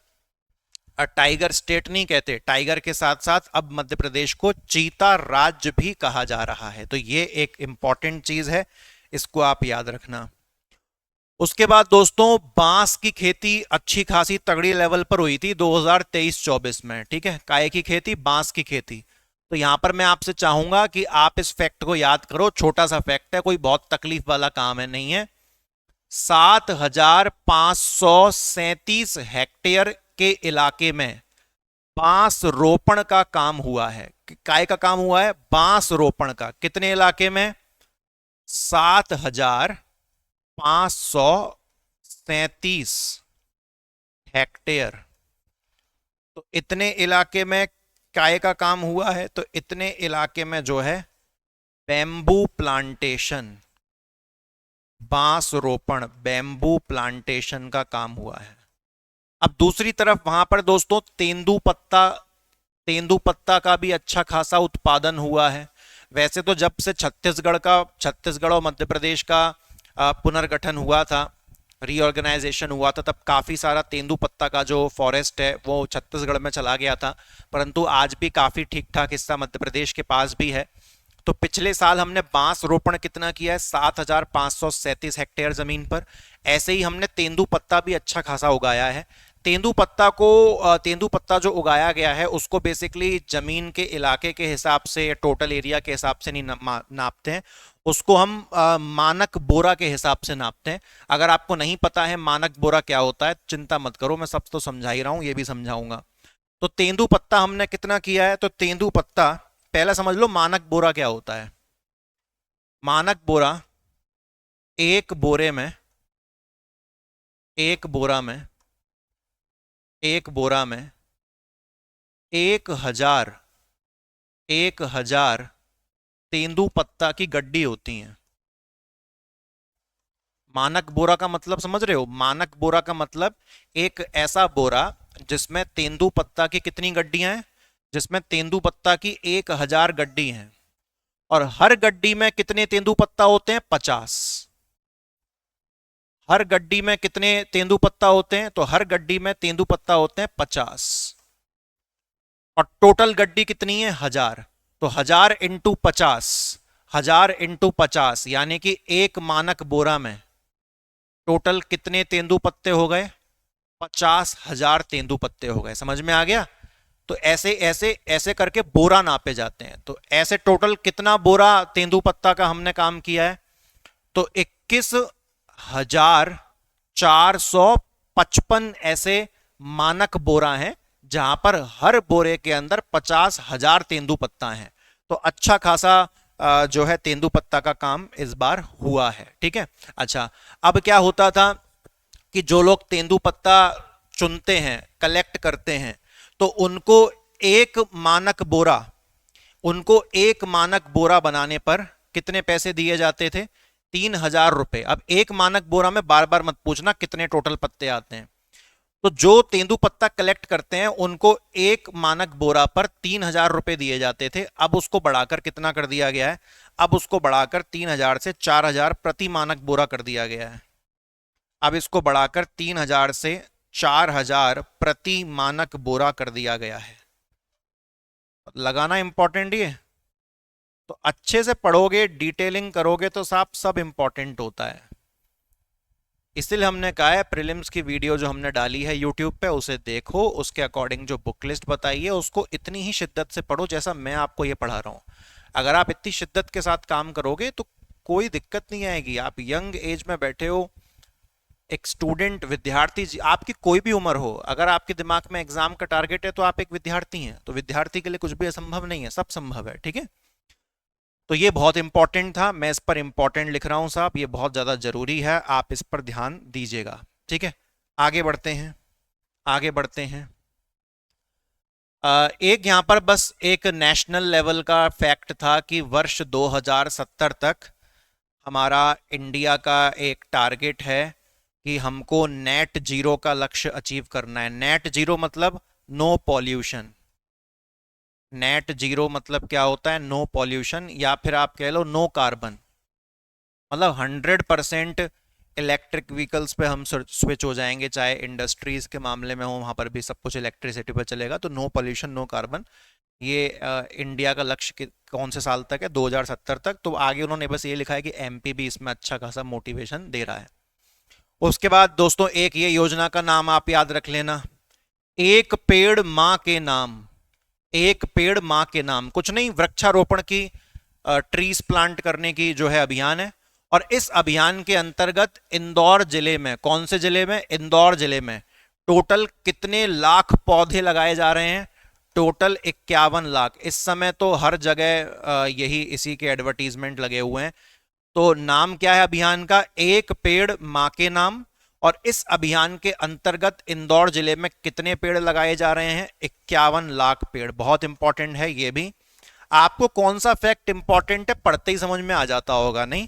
Speaker 1: टाइगर स्टेट नहीं कहते, टाइगर के साथ साथ अब मध्य प्रदेश को चीता राज्य भी कहा जा रहा है। तो ये एक इंपॉर्टेंट चीज है, इसको आप याद रखना। उसके बाद दोस्तों बांस की खेती अच्छी खासी तगड़ी लेवल पर हुई थी 2023-24 में। ठीक है, काय की खेती, बांस की खेती। तो यहां पर मैं आपसे चाहूंगा कि आप इस फैक्ट को याद करो, छोटा सा फैक्ट है, कोई बहुत तकलीफ वाला काम है नहीं है। 7,537 हेक्टेयर के इलाके में बांस रोपण का काम हुआ है। काय का काम हुआ है, बांस रोपण का। कितने इलाके में, 7,537 हेक्टेयर। तो इतने इलाके में काय का काम हुआ है, तो इतने इलाके में जो है बैम्बू प्लांटेशन, बांस रोपण, बैम्बू प्लांटेशन का काम हुआ है। अब दूसरी तरफ वहां पर दोस्तों तेंदूपत्ता, तेंदूपत्ता का भी अच्छा खासा उत्पादन हुआ है। वैसे तो जब से छत्तीसगढ़ और मध्य प्रदेश का पुनर्गठन हुआ था, रीऑर्गेनाइजेशन हुआ था, तब काफी सारा तेंदूपत्ता का जो फॉरेस्ट है वो छत्तीसगढ़ में चला गया था, परंतु आज भी काफी ठीक ठाक हिस्सा मध्य प्रदेश के पास भी है। तो पिछले साल हमने बांस रोपण कितना किया है, 7,537 हेक्टेयर जमीन पर। ऐसे ही हमने तेंदूपत्ता भी अच्छा खासा उगाया है। तेंदूपत्ता जो उगाया गया है उसको बेसिकली जमीन के इलाके के हिसाब से, टोटल एरिया के हिसाब से नहीं नापते हैं, उसको हम मानक बोरा के हिसाब से नापते हैं। अगर आपको नहीं पता है मानक बोरा क्या होता है, चिंता मत करो, मैं सब तो समझा ही रहा हूं, ये भी समझाऊंगा। तो तेंदूपत्ता हमने कितना किया है, तो तेंदूपत्ता पहला समझ लो मानक बोरा क्या होता है। मानक बोरा, एक बोरे में, एक बोरा में 1,000 तेंदूपत्ता की गड्डी होती हैं। मानक बोरा का मतलब समझ रहे हो, मानक बोरा का मतलब एक ऐसा बोरा जिसमें तेंदूपत्ता की कितनी गड्डियां हैं, जिसमें तेंदूपत्ता की 1,000 गड्डी हैं, और हर गड्डी में कितने तेंदूपत्ता होते हैं, 50। हर गड्डी में कितने तेंदूपत्ता होते हैं, तो हर गड्डी में तेंदूपत्ता होते हैं 50, और टोटल गड्डी कितनी है, 1,000। तो 1,000 इंटू 50, 1,000 इंटू 50 यानी कि एक मानक बोरा में टोटल कितने तेंदूपत्ते हो गए, 50,000 तेंदूपत्ते हो गए। समझ में आ गया। तो ऐसे ऐसे ऐसे करके बोरा नापे जाते हैं। तो ऐसे टोटल कितना बोरा तेंदूपत्ता का हमने काम किया है, तो 21,455 ऐसे मानक बोरा हैं, जहां पर हर बोरे के अंदर 50,000 तेंदुपत्ता हैं। तो अच्छा खासा जो है तेंदुपत्ता का काम इस बार हुआ है। ठीक है। अच्छा, अब क्या होता था कि जो लोग तेंदुपत्ता चुनते हैं, कलेक्ट करते हैं, तो एक मानक बोरा उनको एक मानक बोरा बनाने पर कितने पैसे दिए जाते थे? 3,000 रुपए। अब एक मानक बोरा में बार बार मत पूछना कितने टोटल पत्ते आते हैं। तो जो तेंदुपत्ता कलेक्ट करते हैं उनको एक मानक बोरा पर 3,000 रुपए दिए जाते थे। अब उसको बढ़ाकर कितना कर दिया गया है? अब उसको बढ़ाकर 3,000 से 4,000 प्रति मानक बोरा कर दिया गया है। अब इसको बढ़ाकर 3,000 से 4,000 प्रति मानक बोरा कर दिया गया है। लगाना इंपॉर्टेंट ही है, तो अच्छे से पढ़ोगे, डिटेलिंग करोगे तो साहब सब इंपॉर्टेंट होता है। इसलिए हमने कहा है प्रीलिम्स की वीडियो जो हमने डाली है यूट्यूब पे उसे देखो, उसके अकॉर्डिंग जो बुक लिस्ट बताई है उसको इतनी ही शिद्दत से पढ़ो जैसा मैं आपको ये पढ़ा रहा हूँ। अगर आप इतनी शिद्दत के साथ काम करोगे तो कोई दिक्कत नहीं आएगी। आप यंग एज में बैठे हो, एक स्टूडेंट, विद्यार्थी, आपकी कोई भी उम्र हो, अगर आपके दिमाग में एग्जाम का टारगेट है तो आप एक विद्यार्थी हैं। तो विद्यार्थी के लिए कुछ भी असंभव नहीं है, सब संभव है। ठीक है। तो ये बहुत इंपॉर्टेंट था, मैं इस पर इंपॉर्टेंट लिख रहा हूं साहब, ये बहुत ज़्यादा ज़रूरी है, आप इस पर ध्यान दीजिएगा। ठीक है। आगे बढ़ते हैं, आगे बढ़ते हैं। एक यहाँ पर बस एक नेशनल लेवल का फैक्ट था कि वर्ष 2070 तक हमारा इंडिया का एक टारगेट है कि हमको नेट जीरो का लक्ष्य अचीव करना है। नेट जीरो मतलब नो पॉल्यूशन। नेट जीरो मतलब क्या होता है? नो पॉल्यूशन, या फिर आप कह लो नो कार्बन। मतलब 100% इलेक्ट्रिक व्हीकल्स पे हम स्विच हो जाएंगे, चाहे इंडस्ट्रीज के मामले में हो, वहां पर भी सब कुछ इलेक्ट्रिसिटी पर चलेगा। तो नो पॉल्यूशन, नो कार्बन, ये इंडिया का लक्ष्य कौन से साल तक है? 2070 तक। तो आगे उन्होंने बस ये लिखा है कि एमपी भी इसमें अच्छा खासा मोटिवेशन दे रहा है। उसके बाद दोस्तों एक ये योजना का नाम आप याद रख लेना, एक पेड़ मां के नाम। एक पेड़ मां के नाम, कुछ नहीं, वृक्षारोपण की, ट्रीज प्लांट करने की जो है अभियान है। और इस अभियान के अंतर्गत इंदौर जिले में, कौन से जिले में? इंदौर जिले में टोटल कितने लाख पौधे लगाए जा रहे हैं? टोटल 51 लाख। इस समय तो हर जगह यही इसी के एडवर्टीजमेंट लगे हुए हैं। तो नाम क्या है अभियान का? एक पेड़ मां के नाम। और इस अभियान के अंतर्गत इंदौर जिले में कितने पेड़ लगाए जा रहे हैं? 51 लाख पेड़। बहुत इंपॉर्टेंट है ये भी। आपको कौन सा फैक्ट इंपॉर्टेंट है पढ़ते ही समझ में आ जाता होगा, नहीं?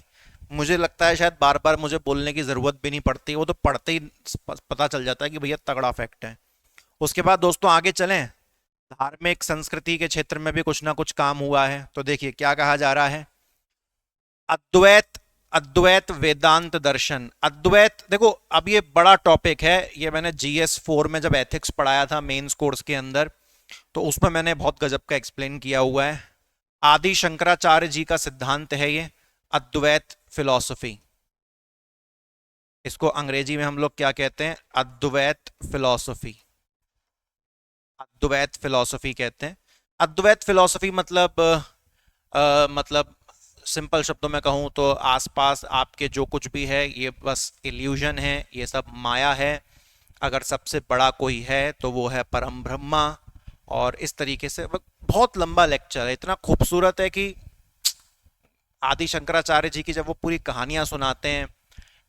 Speaker 1: मुझे लगता है शायद बार बार मुझे बोलने की जरूरत भी नहीं पड़ती, वो तो पढ़ते ही पता चल जाता है कि भैया तगड़ा फैक्ट है। उसके बाद दोस्तों आगे चलें, धार्मिक संस्कृति के क्षेत्र में भी कुछ ना कुछ काम हुआ है। तो देखिए क्या कहा जा रहा है, अद्वैत, अद्वैत वेदांत दर्शन। अद्वैत, देखो अब ये बड़ा टॉपिक है, ये मैंने जीएस 4 में जब एथिक्स पढ़ाया था मेंस कोर्स के अंदर, तो उसमें मैंने बहुत गजब का एक्सप्लेन किया हुआ है। आदि शंकराचार्य जी का सिद्धांत है ये अद्वैत फिलॉसफी। इसको अंग्रेजी में हम लोग क्या कहते हैं? अद्वैत फिलॉसफी। अद्वैत फिलॉसफी कहते हैं। अद्वैत फिलॉसफी मतलब मतलब सिंपल शब्दों में कहूं तो आसपास आपके जो कुछ भी है ये बस इल्यूजन है, ये सब माया है। अगर सबसे बड़ा कोई है तो वो है परम ब्रह्मा। और इस तरीके से बहुत लंबा लेक्चर है, इतना खूबसूरत है कि आदि शंकराचार्य जी की जब वो पूरी कहानियां सुनाते हैं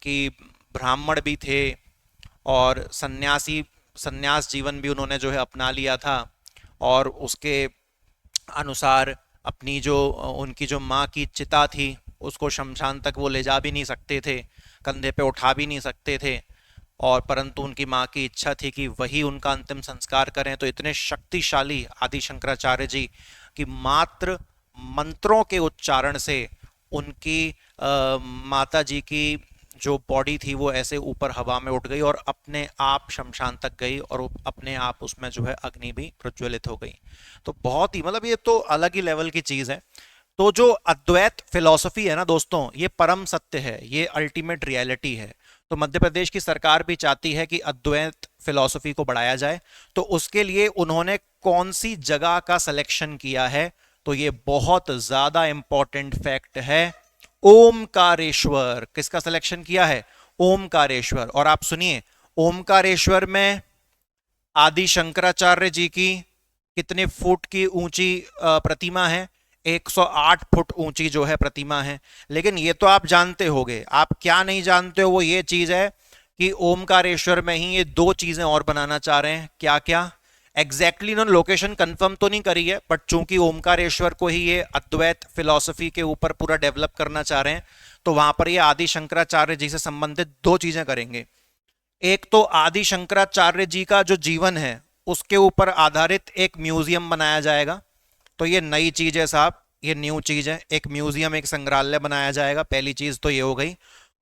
Speaker 1: कि ब्राह्मण भी थे और सन्यासी, सन्यास जीवन भी उन्होंने जो है अपना लिया था, और उसके अनुसार अपनी जो उनकी जो माँ की चिता थी उसको शमशान तक वो ले जा भी नहीं सकते थे, कंधे पे उठा भी नहीं सकते थे, और परंतु उनकी माँ की इच्छा थी कि वही उनका अंतिम संस्कार करें। तो इतने शक्तिशाली आदि शंकराचार्य जी कि मात्र मंत्रों के उच्चारण से उनकी माता जी की जो बॉडी थी वो ऐसे ऊपर हवा में उठ गई और अपने आप शमशान तक गई, और अपने आप उसमें जो है अग्नि भी प्रज्वलित हो गई। तो बहुत ही, मतलब ये तो अलग ही लेवल की चीज है। तो जो अद्वैत फिलॉसफी है ना दोस्तों, ये परम सत्य है, ये अल्टीमेट रियलिटी है। तो मध्य प्रदेश की सरकार भी चाहती है कि अद्वैत फिलॉसफी को बढ़ाया जाए। तो उसके लिए उन्होंने कौन सी जगह का सिलेक्शन किया है? तो ये बहुत ज्यादा इंपॉर्टेंट फैक्ट है, ओमकारेश्वर। किसका सिलेक्शन किया है? ओमकारेश्वर। और आप सुनिए, ओमकारेश्वर में आदि शंकराचार्य जी की कितने फुट की ऊंची प्रतिमा है? 108 फुट ऊंची जो है प्रतिमा है। लेकिन ये तो आप जानते होंगे, आप क्या नहीं जानते हो वो ये चीज है कि ओमकारेश्वर में ही ये दो चीजें और बनाना चाह रहे हैं। क्या क्या? एग्जैक्टली इन्होंने लोकेशन कंफर्म तो नहीं करी है, बट चूंकि ओमकारेश्वर को ही ये अद्वैत फिलॉसफी के ऊपर पूरा डेवलप करना चाह रहे हैं, तो वहां पर ये आदि शंकराचार्य जी से संबंधित दो चीजें करेंगे। एक तो आदि शंकराचार्य जी का जो जीवन है उसके ऊपर आधारित एक म्यूजियम बनाया जाएगा। तो ये नई चीज है साहब, ये न्यू चीज है, एक म्यूजियम, एक संग्रहालय बनाया जाएगा। पहली चीज तो ये हो गई।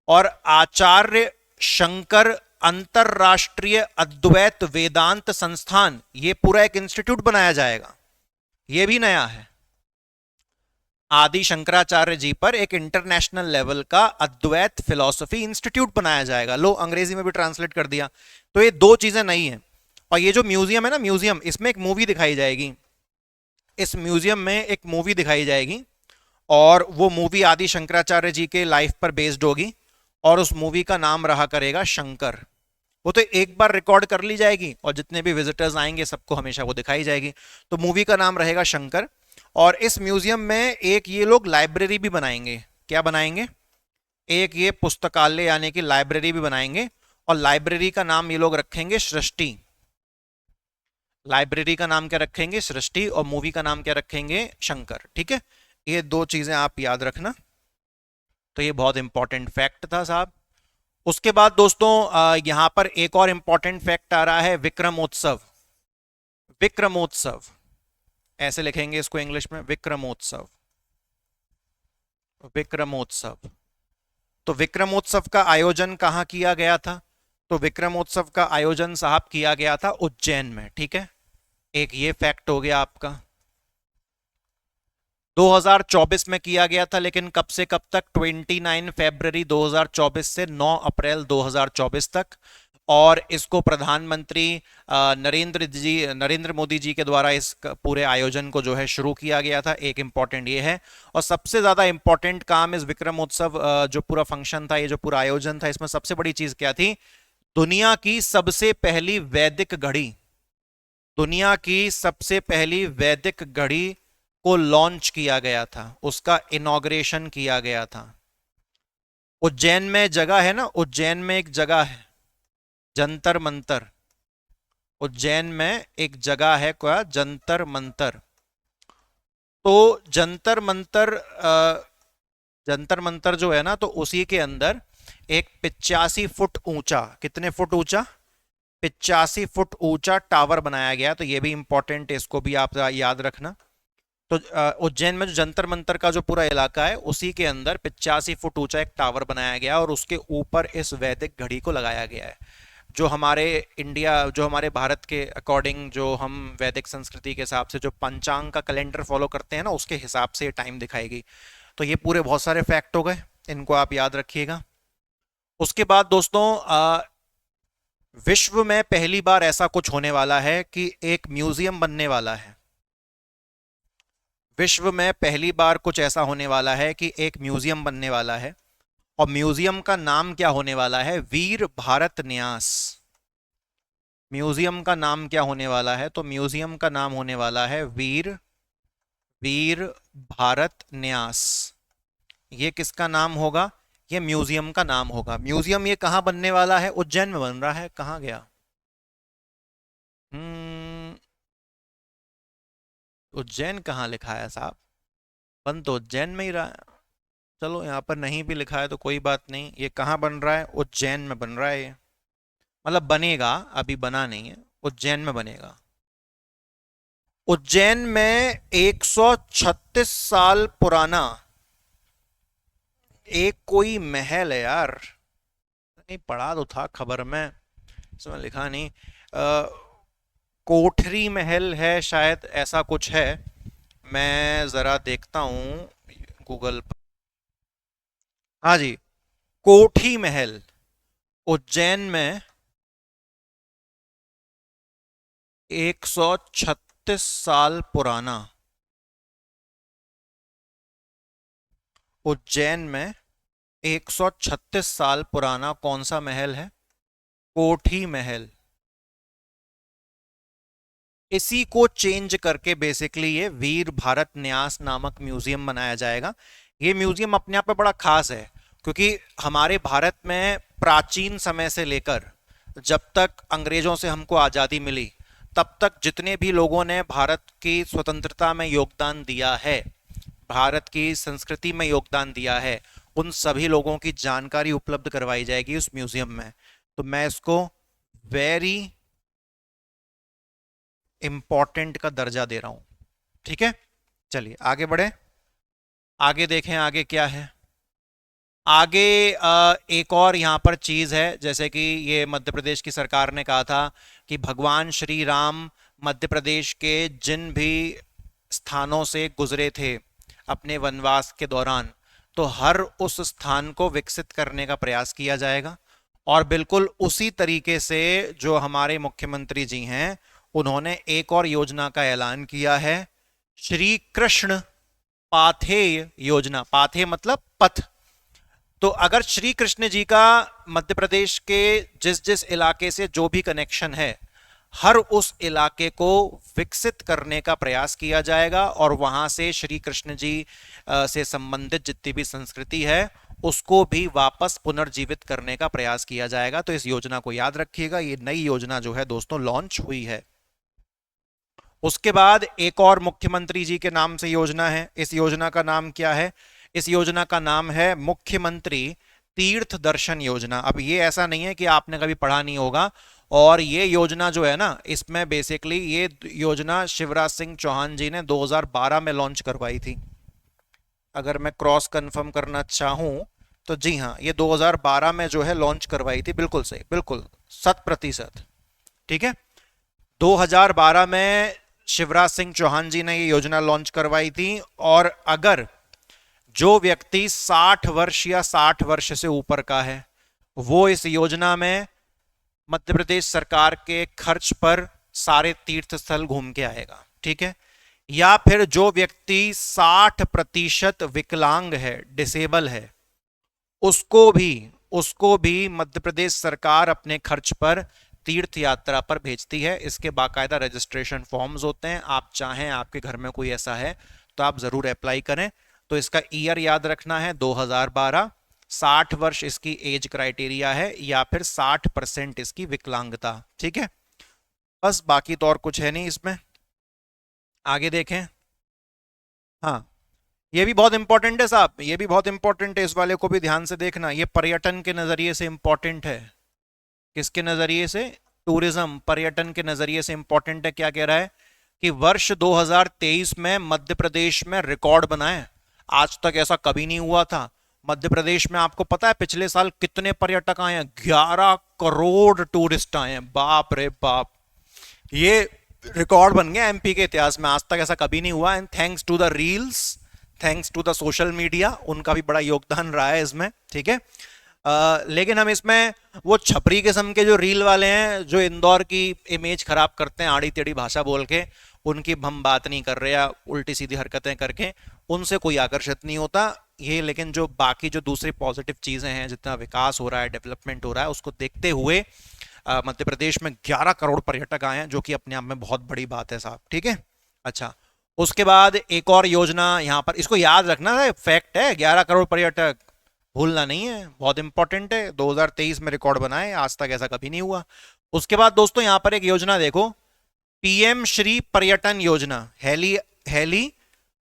Speaker 1: और आचार्य शंकर अंतरराष्ट्रीय अद्वैत वेदांत संस्थान, ये पूरा एक इंस्टीट्यूट बनाया जाएगा। ये भी नया है। आदि शंकराचार्य जी पर एक इंटरनेशनल लेवल का अद्वैत फिलॉसफी इंस्टीट्यूट बनाया जाएगा। लो, अंग्रेजी में भी ट्रांसलेट कर दिया। तो ये दो चीजें नई हैं। और ये जो म्यूजियम है ना, म्यूजियम, इसमें एक मूवी दिखाई जाएगी। इस म्यूजियम में एक मूवी दिखाई जाएगी और वो मूवी आदि शंकराचार्य जी के लाइफ पर बेस्ड होगी और उस मूवी का नाम रहा करेगा शंकर। वो तो एक बार रिकॉर्ड कर ली जाएगी और जितने भी विजिटर्स आएंगे सबको हमेशा वो दिखाई जाएगी। तो मूवी का नाम रहेगा शंकर। और इस म्यूजियम में एक ये लोग लाइब्रेरी भी बनाएंगे। क्या बनाएंगे? एक ये पुस्तकालय यानी कि लाइब्रेरी भी बनाएंगे। और लाइब्रेरी का नाम ये लोग रखेंगे सृष्टि। लाइब्रेरी का नाम क्या रखेंगे? सृष्टि। और मूवी का नाम क्या रखेंगे? शंकर। ठीक है, ये दो चीजें आप याद रखना। तो ये बहुत इंपॉर्टेंट फैक्ट था साहब। उसके बाद दोस्तों यहां पर एक और इंपॉर्टेंट फैक्ट आ रहा है, विक्रमोत्सव। विक्रमोत्सव ऐसे लिखेंगे इसको इंग्लिश में, विक्रमोत्सव। विक्रमोत्सव। तो विक्रमोत्सव का आयोजन कहां किया गया था? तो विक्रमोत्सव का आयोजन साहब किया गया था उज्जैन में। ठीक है, एक ये फैक्ट हो गया आपका। 2024 में किया गया था, लेकिन कब से कब तक? 29 फरवरी 2024 से 9 अप्रैल 2024 तक। और इसको प्रधानमंत्री नरेंद्र मोदी जी के द्वारा इस पूरे आयोजन को जो है शुरू किया गया था। एक इंपॉर्टेंट ये है। और सबसे ज्यादा इंपॉर्टेंट काम इस विक्रमोत्सव जो पूरा फंक्शन था, ये जो पूरा आयोजन था, इसमें सबसे बड़ी चीज क्या थी? दुनिया की सबसे पहली वैदिक घड़ी, दुनिया की सबसे पहली वैदिक घड़ी को लॉन्च किया गया था, उसका इनॉग्रेशन किया गया था। उज्जैन में जगह है ना, उज्जैन में एक जगह है जंतर मंतर। उज्जैन में एक जगह है क्या? जंतर मंतर। तो जंतर मंतर जो है ना, तो उसी के अंदर एक 85 फुट ऊंचा, कितने फुट ऊंचा? 85 फुट ऊंचा टावर बनाया गया। तो ये भी इंपॉर्टेंट है, इसको भी आप याद रखना। तो उज्जैन में जो जंतर मंतर का जो पूरा इलाका है, उसी के अंदर 85 फुट ऊंचा एक टावर बनाया गया और उसके ऊपर इस वैदिक घड़ी को लगाया गया है। जो हमारे इंडिया, जो हमारे भारत के अकॉर्डिंग, जो हम वैदिक संस्कृति के हिसाब से जो पंचांग का कैलेंडर फॉलो करते हैं ना, उसके हिसाब से टाइम दिखाएगी। तो ये पूरे बहुत सारे फैक्ट हो गए, इनको आप याद रखिएगा। उसके बाद दोस्तों विश्व में पहली बार ऐसा कुछ होने वाला है कि एक म्यूजियम बनने वाला है। विश्व में पहली बार कुछ ऐसा होने वाला है कि एक म्यूजियम बनने वाला है। और म्यूजियम का नाम क्या होने वाला है? वीर भारत न्यास। म्यूजियम का नाम क्या होने वाला है? तो म्यूजियम का नाम होने वाला है वीर वीर भारत न्यास। ये किसका नाम होगा? ये म्यूजियम का नाम होगा। म्यूजियम ये कहां बनने वाला है? उज्जैन में बन रहा है। कहां गया? उज्जैन कहाँ लिखा है साहब? बन तो उज्जैन में ही रहा है। चलो, यहाँ पर नहीं भी लिखा है तो कोई बात नहीं। ये कहाँ बन रहा है? उज्जैन में बन रहा है ये। मतलब बनेगा, अभी बना नहीं है, उज्जैन में बनेगा। उज्जैन में 136 साल पुराना एक कोई महल है यार। नहीं, पढ़ा तो था खबर में, इसमें लिखा नहीं। कोठरी महल है शायद, ऐसा कुछ है। मैं जरा देखता हूँ गूगल पर। हाँ जी, कोठी महल उज्जैन में 136 साल पुराना। उज्जैन में 136 साल पुराना कौन सा महल है? कोठी महल। इसी को चेंज करके बेसिकली ये वीर भारत न्यास नामक म्यूजियम बनाया जाएगा। ये म्यूजियम अपने आप में बड़ा खास है, क्योंकि हमारे भारत में प्राचीन समय से लेकर जब तक अंग्रेजों से हमको आज़ादी मिली तब तक जितने भी लोगों ने भारत की स्वतंत्रता में योगदान दिया है, भारत की संस्कृति में योगदान दिया है, उन सभी लोगों की जानकारी उपलब्ध करवाई जाएगी उस म्यूजियम में। तो मैं इसको वेरी इंपॉर्टेंट का दर्जा दे रहा हूं। ठीक है, चलिए आगे बढ़े, आगे देखें आगे क्या है। आगे एक और यहाँ पर चीज है, जैसे कि ये मध्य प्रदेश की सरकार ने कहा था कि भगवान श्री राम मध्य प्रदेश के जिन भी स्थानों से गुजरे थे अपने वनवास के दौरान, तो हर उस स्थान को विकसित करने का प्रयास किया जाएगा। और बिल्कुल उसी तरीके से जो हमारे मुख्यमंत्री जी हैं, उन्होंने एक और योजना का ऐलान किया है, श्री कृष्ण पाथेय योजना। पाथेय मतलब पथ। तो अगर श्री कृष्ण जी का मध्य प्रदेश के जिस जिस इलाके से जो भी कनेक्शन है, हर उस इलाके को विकसित करने का प्रयास किया जाएगा और वहां से श्री कृष्ण जी से संबंधित जितनी भी संस्कृति है उसको भी वापस पुनर्जीवित करने का प्रयास किया जाएगा। तो इस योजना को याद रखिएगा, ये नई योजना जो है दोस्तों लॉन्च हुई है। उसके बाद एक और मुख्यमंत्री जी के नाम से योजना है। इस योजना का नाम क्या है? इस योजना का नाम है मुख्यमंत्री तीर्थ दर्शन योजना। अब ये ऐसा नहीं है कि आपने कभी पढ़ा नहीं होगा, और ये योजना जो है ना, इसमें बेसिकली ये योजना शिवराज सिंह चौहान जी ने 2012 में लॉन्च करवाई थी। अगर मैं क्रॉस कंफर्म करना चाहूं तो जी हाँ, ये 2012 में जो है लॉन्च करवाई थी। बिल्कुल सही, बिल्कुल 100%। ठीक है, 2012 में शिवराज सिंह चौहान जी ने ये योजना लॉन्च करवाई थी। और अगर जो व्यक्ति 60 वर्ष या 60 वर्ष से ऊपर का है, वो इस योजना में मध्य प्रदेश सरकार के खर्च पर सारे तीर्थ स्थल घूम के आएगा। ठीक है, या फिर जो व्यक्ति 60% विकलांग है, डिसेबल है, उसको भी मध्य प्रदेश सरकार अपने खर्च पर तीर्थ यात्रा पर भेजती है। इसके बाकायदा रजिस्ट्रेशन फॉर्म्स होते हैं। आप चाहें, आपके घर में कोई ऐसा है तो आप जरूर अप्लाई करें। तो इसका ईयर याद रखना है 2012, 60 वर्ष इसकी एज क्राइटेरिया है, या फिर 60% इसकी विकलांगता। ठीक है, बस बाकी तो और कुछ है नहीं इसमें। आगे देखें। हाँ, ये भी बहुत इंपॉर्टेंट है साहब, ये भी बहुत इंपॉर्टेंट है, इस वाले को भी ध्यान से देखना। ये पर्यटन के नजरिए से इंपॉर्टेंट है। किसके नजरिए से? टूरिज्म, पर्यटन के नजरिए से इंपॉर्टेंट है। क्या कह रहा है कि वर्ष 2023 में मध्य प्रदेश में रिकॉर्ड बनाए। आज तक ऐसा कभी नहीं हुआ था। मध्य प्रदेश में आपको पता है पिछले साल कितने पर्यटक आए हैं? 11 करोड़ टूरिस्ट आए हैं। बाप रे बाप, ये रिकॉर्ड बन गया एमपी के इतिहास में। आज तक ऐसा कभी नहीं हुआ। And thanks to the reels, thanks to the social media, उनका भी बड़ा योगदान रहा है इसमें। ठीक है, लेकिन हम इसमें वो छपरी किस्म के जो रील वाले हैं, जो इंदौर की इमेज खराब करते हैं आड़ी टेढ़ी भाषा बोल के, उनकी हम बात नहीं कर रहे, या उल्टी सीधी हरकतें करके, उनसे कोई आकर्षित नहीं होता ये। लेकिन जो बाकी जो दूसरी पॉजिटिव चीजें हैं, जितना विकास हो रहा है, डेवलपमेंट हो रहा है, उसको देखते हुए मध्य प्रदेश में 11 करोड़ पर्यटक आए हैं, जो कि अपने आप में बहुत बड़ी बात है साहब। ठीक है, अच्छा, उसके बाद एक और योजना यहाँ पर, इसको याद रखना है, फैक्ट है, 11 करोड़ पर्यटक, भूलना नहीं है, बहुत इंपॉर्टेंट है। 2023 में रिकॉर्ड बनाए, आज तक ऐसा कभी नहीं हुआ। उसके बाद दोस्तों यहाँ पर एक योजना देखो, पीएम श्री पर्यटन योजना, हेली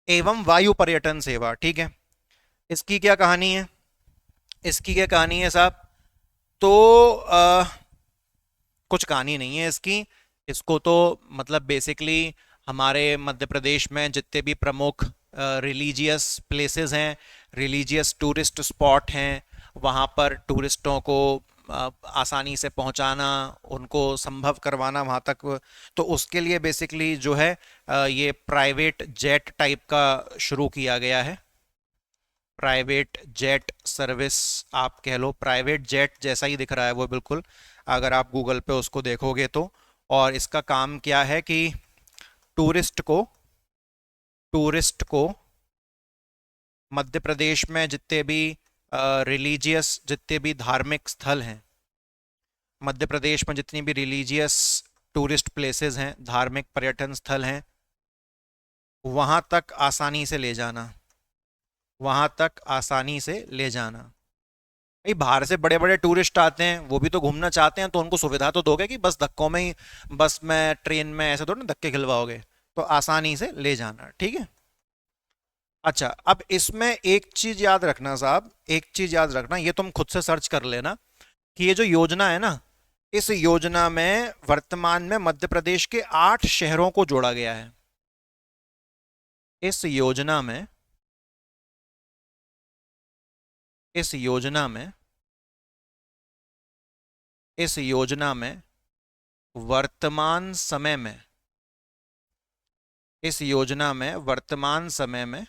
Speaker 1: एवं वायु पर्यटन सेवा। ठीक है, इसकी क्या कहानी है? इसकी क्या कहानी है साहब? तो कुछ कहानी नहीं है इसकी। इसको तो मतलब बेसिकली हमारे मध्य प्रदेश में जितने भी प्रमुख रिलीजियस प्लेसेस हैं, रिलीजियस टूरिस्ट स्पॉट हैं, वहाँ पर टूरिस्टों को आसानी से पहुँचाना, उनको संभव करवाना वहाँ तक। तो उसके लिए बेसिकली जो है ये प्राइवेट जेट टाइप का शुरू किया गया है। प्राइवेट जेट सर्विस आप कह लो, प्राइवेट जेट जैसा ही दिख रहा है वो बिल्कुल, अगर आप गूगल पे उसको देखोगे तो। और इसका काम क्या है कि टूरिस्ट को मध्य प्रदेश में जितने भी जितने भी धार्मिक स्थल हैं, मध्य प्रदेश में जितनी भी रिलीजियस टूरिस्ट प्लेसेस हैं, धार्मिक पर्यटन स्थल हैं, वहां तक आसानी से ले जाना, वहां तक आसानी से ले जाना। भाई बाहर से बड़े बड़े टूरिस्ट आते हैं, वो भी तो घूमना चाहते हैं, तो उनको सुविधा तो दोगे कि बस धक्कों में ही, बस में ट्रेन में ऐसे थोड़ा ना धक्के खिलवाओगे, तो आसानी से ले जाना, ठीक है। अच्छा, अब इसमें एक चीज याद रखना साहब, एक चीज याद रखना, ये तुम खुद से सर्च कर लेना कि ये जो योजना है ना, इस योजना में वर्तमान में मध्य प्रदेश के 8 शहरों को जोड़ा गया है। इस योजना में, इस योजना में, इस योजना में वर्तमान समय में, इस योजना में वर्तमान समय में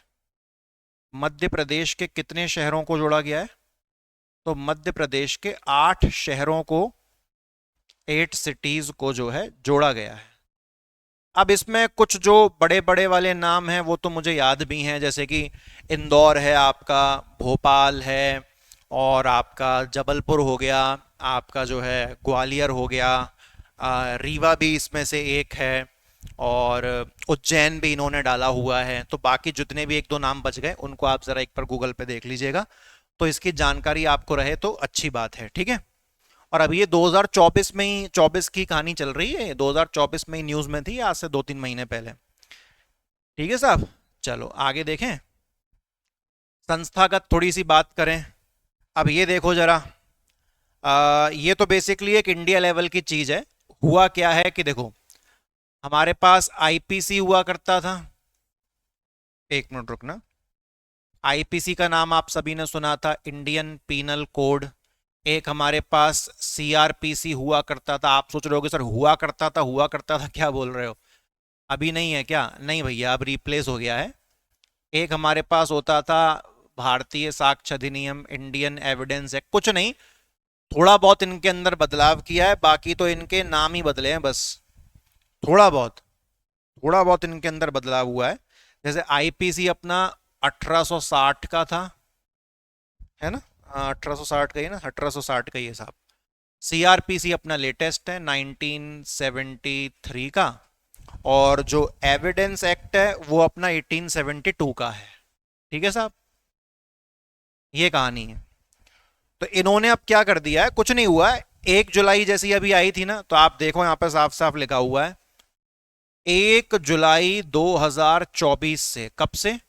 Speaker 1: मध्य प्रदेश के कितने शहरों को जोड़ा गया है? तो मध्य प्रदेश के 8 शहरों को, 8 सिटीज को जो है जोड़ा गया है। अब इसमें कुछ जो बड़े बड़े वाले नाम हैं वो तो मुझे याद भी हैं, जैसे कि इंदौर है आपका, भोपाल है, और आपका जबलपुर हो गया, आपका जो है ग्वालियर हो गया, रीवा भी इसमें से एक है, और उज्जैन भी इन्होंने डाला हुआ है। तो बाकी जितने भी एक दो नाम बच गए उनको आप जरा एक बार गूगल पे देख लीजिएगा, तो इसकी जानकारी आपको रहे तो अच्छी बात है, ठीक है। और अब ये 2024 में ही, 24 की कहानी चल रही है, 2024 में ही न्यूज में थी, आज से 2-3 महीने पहले, ठीक है साहब। चलो आगे देखें, संस्थागत थोड़ी सी बात करें। अब ये देखो जरा, ये तो बेसिकली एक इंडिया लेवल की चीज है। हुआ क्या है कि देखो, हमारे पास आईपीसी हुआ करता था, एक मिनट रुकना, आईपीसी का नाम आप सभी ने सुना था, इंडियन पीनल कोड। एक हमारे पास सीआरपीसी हुआ करता था। आप सोच रहे होगे सर हुआ करता था क्या बोल रहे हो, अभी नहीं है क्या? नहीं भैया, अब रिप्लेस हो गया है। एक हमारे पास होता था भारतीय साक्ष्य अधिनियम, इंडियन एविडेंस एक्ट। कुछ नहीं, थोड़ा बहुत इनके अंदर बदलाव किया है, बाकी तो इनके नाम ही बदले हैं बस, थोड़ा बहुत, थोड़ा बहुत इनके अंदर बदलाव हुआ है। जैसे आईपीसी अपना 1860 का था, है ना? 1860 का ही ना, 1860 का ही साहब। सीआरपीसी अपना लेटेस्ट है 1973 का, और जो एविडेंस एक्ट है वो अपना 1872 का है, ठीक है साहब। ये कहानी है। तो इन्होंने अब क्या कर दिया है, कुछ नहीं हुआ है, 1 जुलाई जैसी अभी आई थी ना, तो आप देखो यहां पर साफ साफ लिखा हुआ है 1 जुलाई 2024 से, कब से?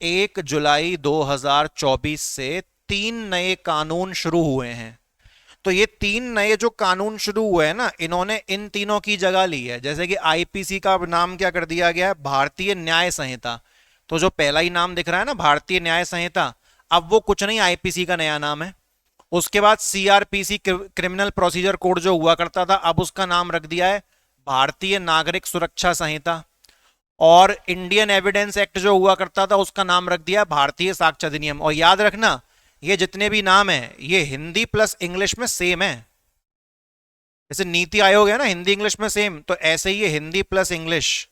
Speaker 1: 1 जुलाई 2024 से 3 नए कानून शुरू हुए हैं। तो ये 3 नए जो कानून शुरू हुए हैं ना, इन्होंने इन तीनों की जगह ली है। जैसे कि आईपीसी का नाम क्या कर दिया गया है, भारतीय न्याय संहिता। तो जो पहला ही नाम दिख रहा है ना, भारतीय न्याय संहिता, अब वो कुछ नहीं, आईपीसी का नया नाम है। उसके बाद सीआरपीसी, क्रिमिनल प्रोसीजर कोड जो हुआ करता था, अब उसका नाम रख दिया है भारतीय नागरिक सुरक्षा संहिता। और इंडियन एविडेंस एक्ट जो हुआ करता था, उसका नाम रख दिया भारतीय साक्ष्य अधिनियम। और याद रखना, ये जितने भी नाम हैं ये हिंदी प्लस इंग्लिश में सेम है। जैसे नीति आयोग है ना, हिंदी इंग्लिश में सेम, तो ऐसे ही ये Hindi plus English,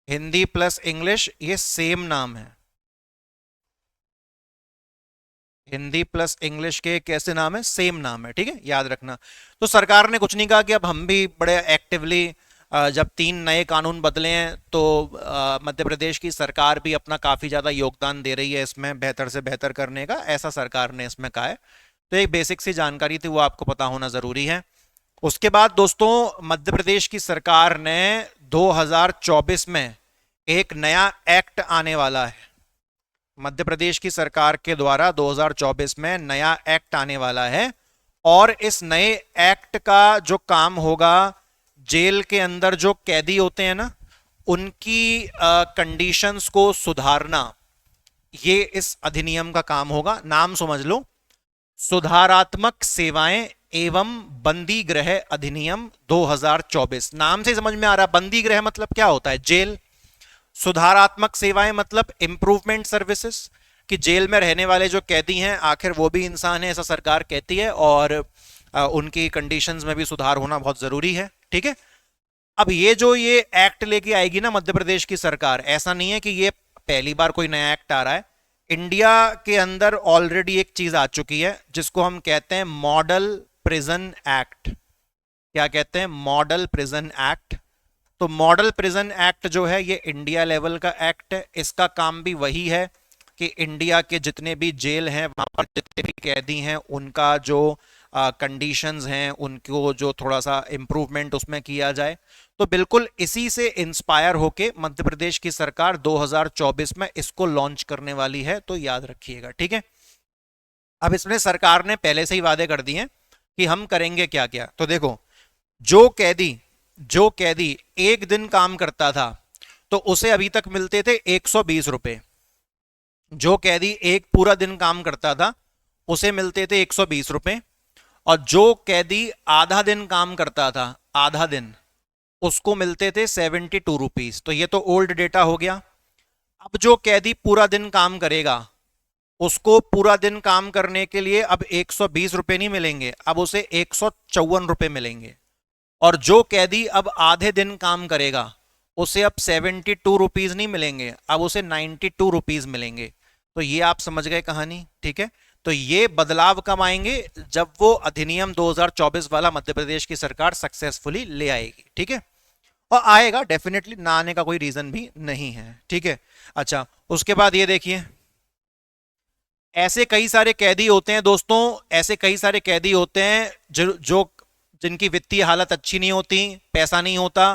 Speaker 1: Hindi plus English, ये सेम नाम है। हिंदी प्लस इंग्लिश के कैसे नाम है? सेम नाम है, ठीक है, याद रखना। तो सरकार ने कुछ नहीं कहा कि अब हम भी बड़े एक्टिवली, जब 3 नए कानून बदले हैं तो मध्य प्रदेश की सरकार भी अपना काफी ज्यादा योगदान दे रही है इसमें बेहतर से बेहतर करने का, ऐसा सरकार ने इसमें कहा है। तो एक बेसिक सी जानकारी थी, वो आपको पता होना जरूरी है। उसके बाद दोस्तों, मध्य प्रदेश की सरकार ने 2024 में एक नया एक्ट आने वाला है। मध्य प्रदेश की सरकार के द्वारा 2024 में नया एक्ट आने वाला है, और इस नए एक्ट का जो काम होगा, जेल के अंदर जो कैदी होते हैं ना, उनकी कंडीशंस को सुधारना, ये इस अधिनियम का काम होगा। नाम समझ लो, सुधारात्मक सेवाएं एवं बंदी गृह अधिनियम 2024। नाम से समझ में आ रहा, बंदी गृह मतलब क्या होता है? जेल। सुधारात्मक सेवाएं मतलब इंप्रूवमेंट सर्विसेज, कि जेल में रहने वाले जो कैदी हैं आखिर वो भी इंसान है, ऐसा सरकार कहती है, और उनकी कंडीशंस में भी सुधार होना बहुत जरूरी है, ठीक है। अब ये एक्ट लेके आएगी ना मध्य प्रदेश की सरकार, ऐसा नहीं है कि ये पहली बार कोई नया एक्ट आ रहा है। इंडिया के अंदर ऑलरेडी एक चीज आ चुकी है जिसको हम कहते हैं मॉडल प्रिजन एक्ट। क्या कहते हैं, मॉडल प्रिजन एक्ट। तो मॉडल प्रिजन एक्ट जो है ये इंडिया लेवल का एक्ट है। इसका काम भी वही है कि इंडिया के जितने भी जेल हैं वहां पर जितने भी कैदी हैं उनका जो कंडीशंस हैं उनको जो थोड़ा सा इम्प्रूवमेंट उसमें किया जाए। तो बिल्कुल इसी से इंस्पायर होके मध्य प्रदेश की सरकार 2024 में इसको लॉन्च करने वाली है, तो याद रखिएगा, ठीक है। अब इसमें सरकार ने पहले से ही वादे कर दिए हैं कि हम करेंगे क्या क्या। तो देखो, जो कैदी जो कैदी एक दिन काम करता था तो उसे अभी तक मिलते थे 120 रुपए। जो कैदी एक पूरा दिन काम करता था उसे मिलते थे 120 रुपए। और जो कैदी आधा दिन काम करता था, आधा दिन, उसको मिलते थे 72 रुपीज। तो ये तो ओल्ड डेटा हो गया। अब जो कैदी पूरा दिन काम करेगा उसको पूरा दिन काम करने के लिए अब 120 रुपए नहीं मिलेंगे, अब उसे 154 रुपए मिलेंगे। और जो कैदी अब आधे दिन काम करेगा उसे अब 72 रुपीज नहीं मिलेंगे, अब उसे 92 रुपीज मिलेंगे। तो ये आप समझ गए कहानी, ठीक है। तो ये बदलाव कब आएंगे, जब वो अधिनियम 2024 वाला मध्य प्रदेश की सरकार सक्सेसफुली ले आएगी, ठीक है। और आएगा डेफिनेटली, ना आने का कोई रीजन भी नहीं है, ठीक है। अच्छा, उसके बाद ये देखिए, ऐसे कई सारे कैदी होते हैं दोस्तों, ऐसे कई सारे कैदी होते हैं जो जिनकी वित्तीय हालत अच्छी नहीं होती, पैसा नहीं होता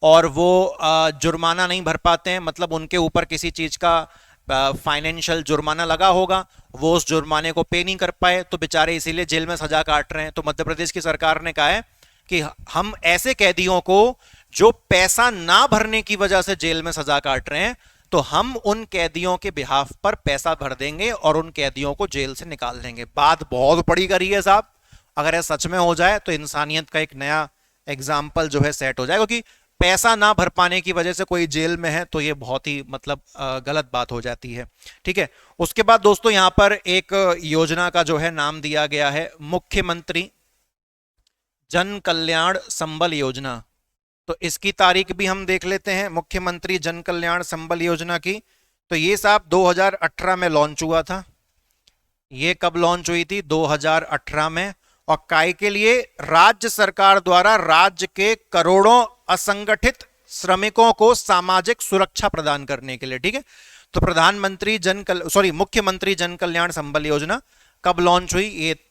Speaker 1: और वो जुर्माना नहीं भर पाते हैं, मतलब उनके ऊपर किसी चीज का फाइनेंशियल जुर्माना लगा होगा, वो उस जुर्माने को पे नहीं कर पाए तो बेचारे इसीलिए जेल में सजा काट रहे हैं। तो मध्य प्रदेश की सरकार ने कहा है कि हम ऐसे कैदियों को जो पैसा ना भरने की वजह से जेल में सजा काट रहे हैं, तो हम उन कैदियों के बिहाफ पर पैसा भर देंगे और उन कैदियों को जेल से निकाल देंगे। बात बहुत बड़ी करी है साहब, अगर यह सच में हो जाए तो इंसानियत का एक नया एग्जाम्पल जो है सेट हो जाएगा। क्योंकि पैसा ना भर पाने की वजह से कोई जेल में है तो ये बहुत ही मतलब गलत बात हो जाती है, ठीक है। उसके बाद दोस्तों यहां पर एक योजना का जो है नाम दिया गया है मुख्यमंत्री जन कल्याण संबल योजना। तो इसकी तारीख भी हम देख लेते हैं, मुख्यमंत्री जन कल्याण संबल योजना की। तो ये साहब 2018 में लॉन्च हुआ था। ये कब लॉन्च हुई थी, 2018 में। और काय के लिए, राज्य सरकार द्वारा राज्य के करोड़ों असंगठित श्रमिकों को सामाजिक सुरक्षा प्रदान करने के लिए, ठीक है। तो मुख्यमंत्री जन कल्याण संबल योजना कब लॉन्च हुई,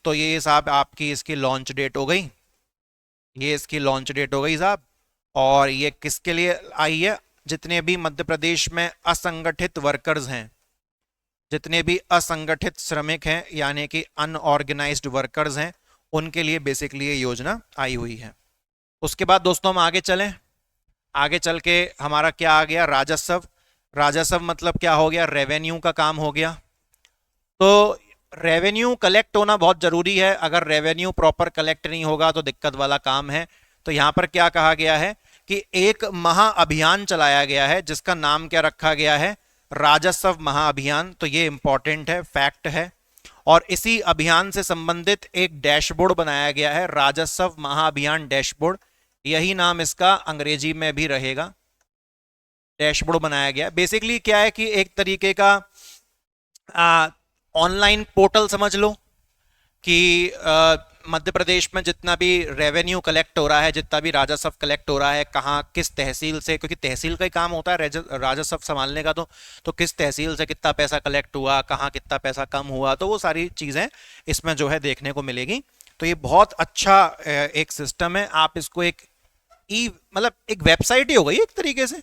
Speaker 1: ये साहब आपकी इसकी लॉन्च डेट हो गई, ये इसकी लॉन्च डेट हो गई साहब। और ये किसके लिए आई है, जितने भी मध्य प्रदेश में असंगठित वर्कर्स हैं, जितने भी असंगठित श्रमिक हैं यानी कि अनऑर्गेनाइज्ड वर्कर्स हैं, उनके लिए बेसिकली ये योजना आई हुई है। उसके बाद दोस्तों हम आगे चलें, आगे चल के हमारा क्या आ गया, राजस्व। राजस्व मतलब क्या हो गया, रेवेन्यू का काम हो गया। तो रेवेन्यू कलेक्ट होना बहुत जरूरी है, अगर रेवेन्यू प्रॉपर कलेक्ट नहीं होगा तो दिक्कत वाला काम है। तो यहां पर क्या कहा गया है कि एक महाअभियान चलाया गया है जिसका नाम क्या रखा गया है, राजस्व महाअभियान। तो ये इंपॉर्टेंट है, फैक्ट है। और इसी अभियान से संबंधित एक डैशबोर्ड बनाया गया है, राजस्व महाअभियान डैशबोर्ड, यही नाम इसका अंग्रेजी में भी रहेगा, डैशबोर्ड बनाया गया। बेसिकली क्या है कि एक तरीके का ऑनलाइन पोर्टल समझ लो कि मध्य प्रदेश में जितना भी रेवेन्यू कलेक्ट हो रहा है, जितना भी राजस्व कलेक्ट हो रहा है, कहाँ किस तहसील से, क्योंकि तहसील का ही काम होता है राजस्व संभालने का, तो किस तहसील से कितना पैसा कलेक्ट हुआ, कहाँ कितना पैसा कम हुआ, तो वो सारी चीज़ें इसमें जो है देखने को मिलेगी। तो ये बहुत अच्छा एक सिस्टम है। आप इसको एक मतलब एक वेबसाइट ही हो गई एक तरीके से,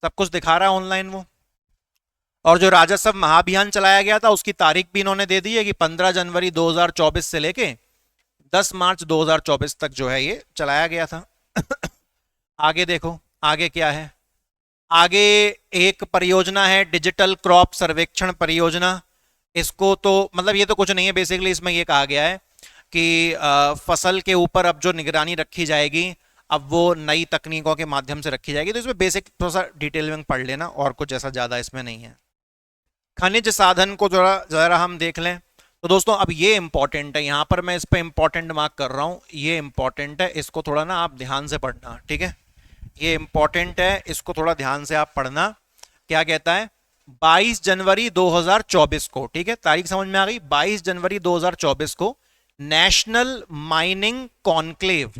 Speaker 1: सब कुछ दिखा रहा है ऑनलाइन वो। और जो राजस्व महाअभियान चलाया गया था उसकी तारीख भी इन्होंने दे दी है कि 15 जनवरी 2024 से लेके 10 मार्च 2024 तक जो है ये चलाया गया था। आगे देखो, आगे क्या है, आगे एक परियोजना है डिजिटल क्रॉप सर्वेक्षण परियोजना। इसको तो मतलब ये तो कुछ नहीं है, बेसिकली इसमें ये कहा गया है कि फसल के ऊपर अब जो निगरानी रखी जाएगी अब वो नई तकनीकों के माध्यम से रखी जाएगी। तो इसमें बेसिक थोड़ा सा डिटेल में पढ़ लेना, और कुछ ऐसा ज़्यादा इसमें नहीं है। खनिज साधन को जरा हम देख लें। तो दोस्तों अब ये इंपॉर्टेंट है, यहाँ पर मैं इस पर इंपॉर्टेंट मार्क कर रहा हूँ, ये इंपॉर्टेंट है, इसको थोड़ा ना आप ध्यान से पढ़ना, ठीक है। ये इंपॉर्टेंट है, इसको थोड़ा ध्यान से आप पढ़ना। क्या कहता है, 22 जनवरी 2024 को, ठीक है, तारीख समझ में आ गई, 22 जनवरी 2024 को नेशनल माइनिंग कॉन्क्लेव,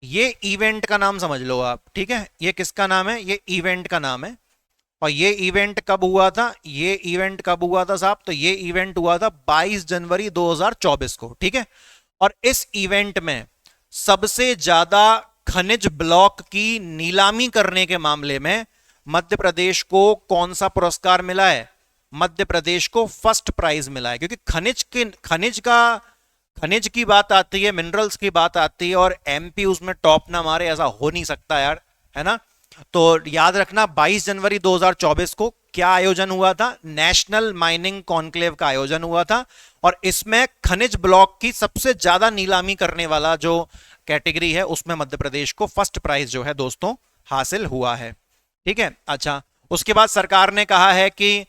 Speaker 1: ये इवेंट का नाम समझ लो आप, ठीक है। ये किसका नाम है? ये इवेंट का नाम है। और ये इवेंट कब हुआ था? ये इवेंट कब हुआ था साहब? तो ये इवेंट हुआ था 22 जनवरी 2024 को, ठीक है। और इस इवेंट में सबसे ज्यादा खनिज ब्लॉक की नीलामी करने के मामले में मध्य प्रदेश को कौन सा पुरस्कार मिला है? मध्य प्रदेश को फर्स्ट प्राइज मिला है, क्योंकि खनिज की बात आती है, मिनरल्स की बात आती है, और एमपी उसमें टॉप ना मारे, ऐसा हो नहीं सकता यार, है ना। तो याद रखना 22 जनवरी 2024 को क्या आयोजन हुआ था? नेशनल माइनिंग कॉन्क्लेव का आयोजन हुआ था। और इसमें खनिज ब्लॉक की सबसे ज्यादा नीलामी करने वाला जो कैटेगरी है उसमें मध्य प्रदेश को फर्स्ट प्राइज जो है दोस्तों हासिल हुआ है, ठीक है। अच्छा, उसके बाद सरकार ने कहा है कि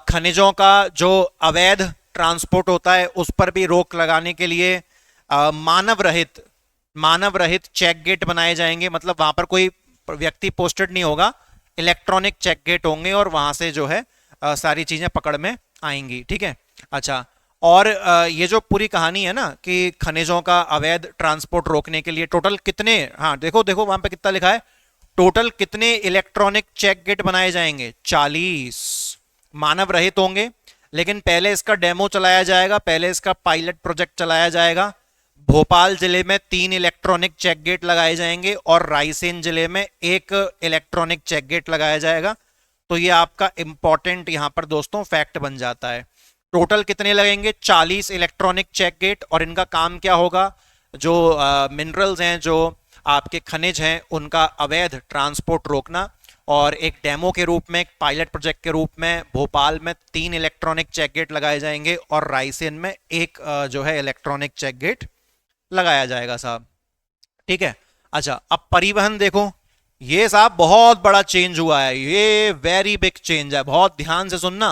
Speaker 1: खनिजों का जो अवैध ट्रांसपोर्ट होता है उस पर भी रोक लगाने के लिए मानव रहित चेक गेट बनाए जाएंगे। मतलब वहां पर कोई व्यक्ति पोस्टेड नहीं होगा, इलेक्ट्रॉनिक चेक गेट होंगे और वहां से जो है सारी चीजें पकड़ में आएंगी, ठीक है। अच्छा, और ये जो पूरी कहानी है ना कि खनिजों का अवैध ट्रांसपोर्ट रोकने के लिए टोटल कितने, हाँ देखो देखो वहां पे कितना लिखा है, टोटल कितने इलेक्ट्रॉनिक चेक गेट बनाए जाएंगे? 40 मानव रहित होंगे। लेकिन पहले इसका डेमो चलाया जाएगा, पहले इसका पायलट प्रोजेक्ट चलाया जाएगा। भोपाल जिले में 3 इलेक्ट्रॉनिक चेक गेट लगाए जाएंगे और रायसेन जिले में 1 इलेक्ट्रॉनिक चेक गेट लगाया जाएगा। तो ये आपका इंपॉर्टेंट यहां पर दोस्तों फैक्ट बन जाता है। टोटल कितने लगेंगे? 40 इलेक्ट्रॉनिक चेक गेट। और इनका काम क्या होगा? जो मिनरल्स हैं, जो आपके खनिज हैं, उनका अवैध ट्रांसपोर्ट रोकना। और एक डेमो के रूप में, एक पायलट प्रोजेक्ट के रूप में भोपाल में 3 इलेक्ट्रॉनिक चेक गेट लगाए जाएंगे और रायसेन में 1 जो है इलेक्ट्रॉनिक चेक गेट लगाया जाएगा साहब, ठीक है। अच्छा, अब परिवहन देखो, ये साहब बहुत बड़ा चेंज हुआ है, ये वेरी बिग चेंज है। बहुत ध्यान से सुनना,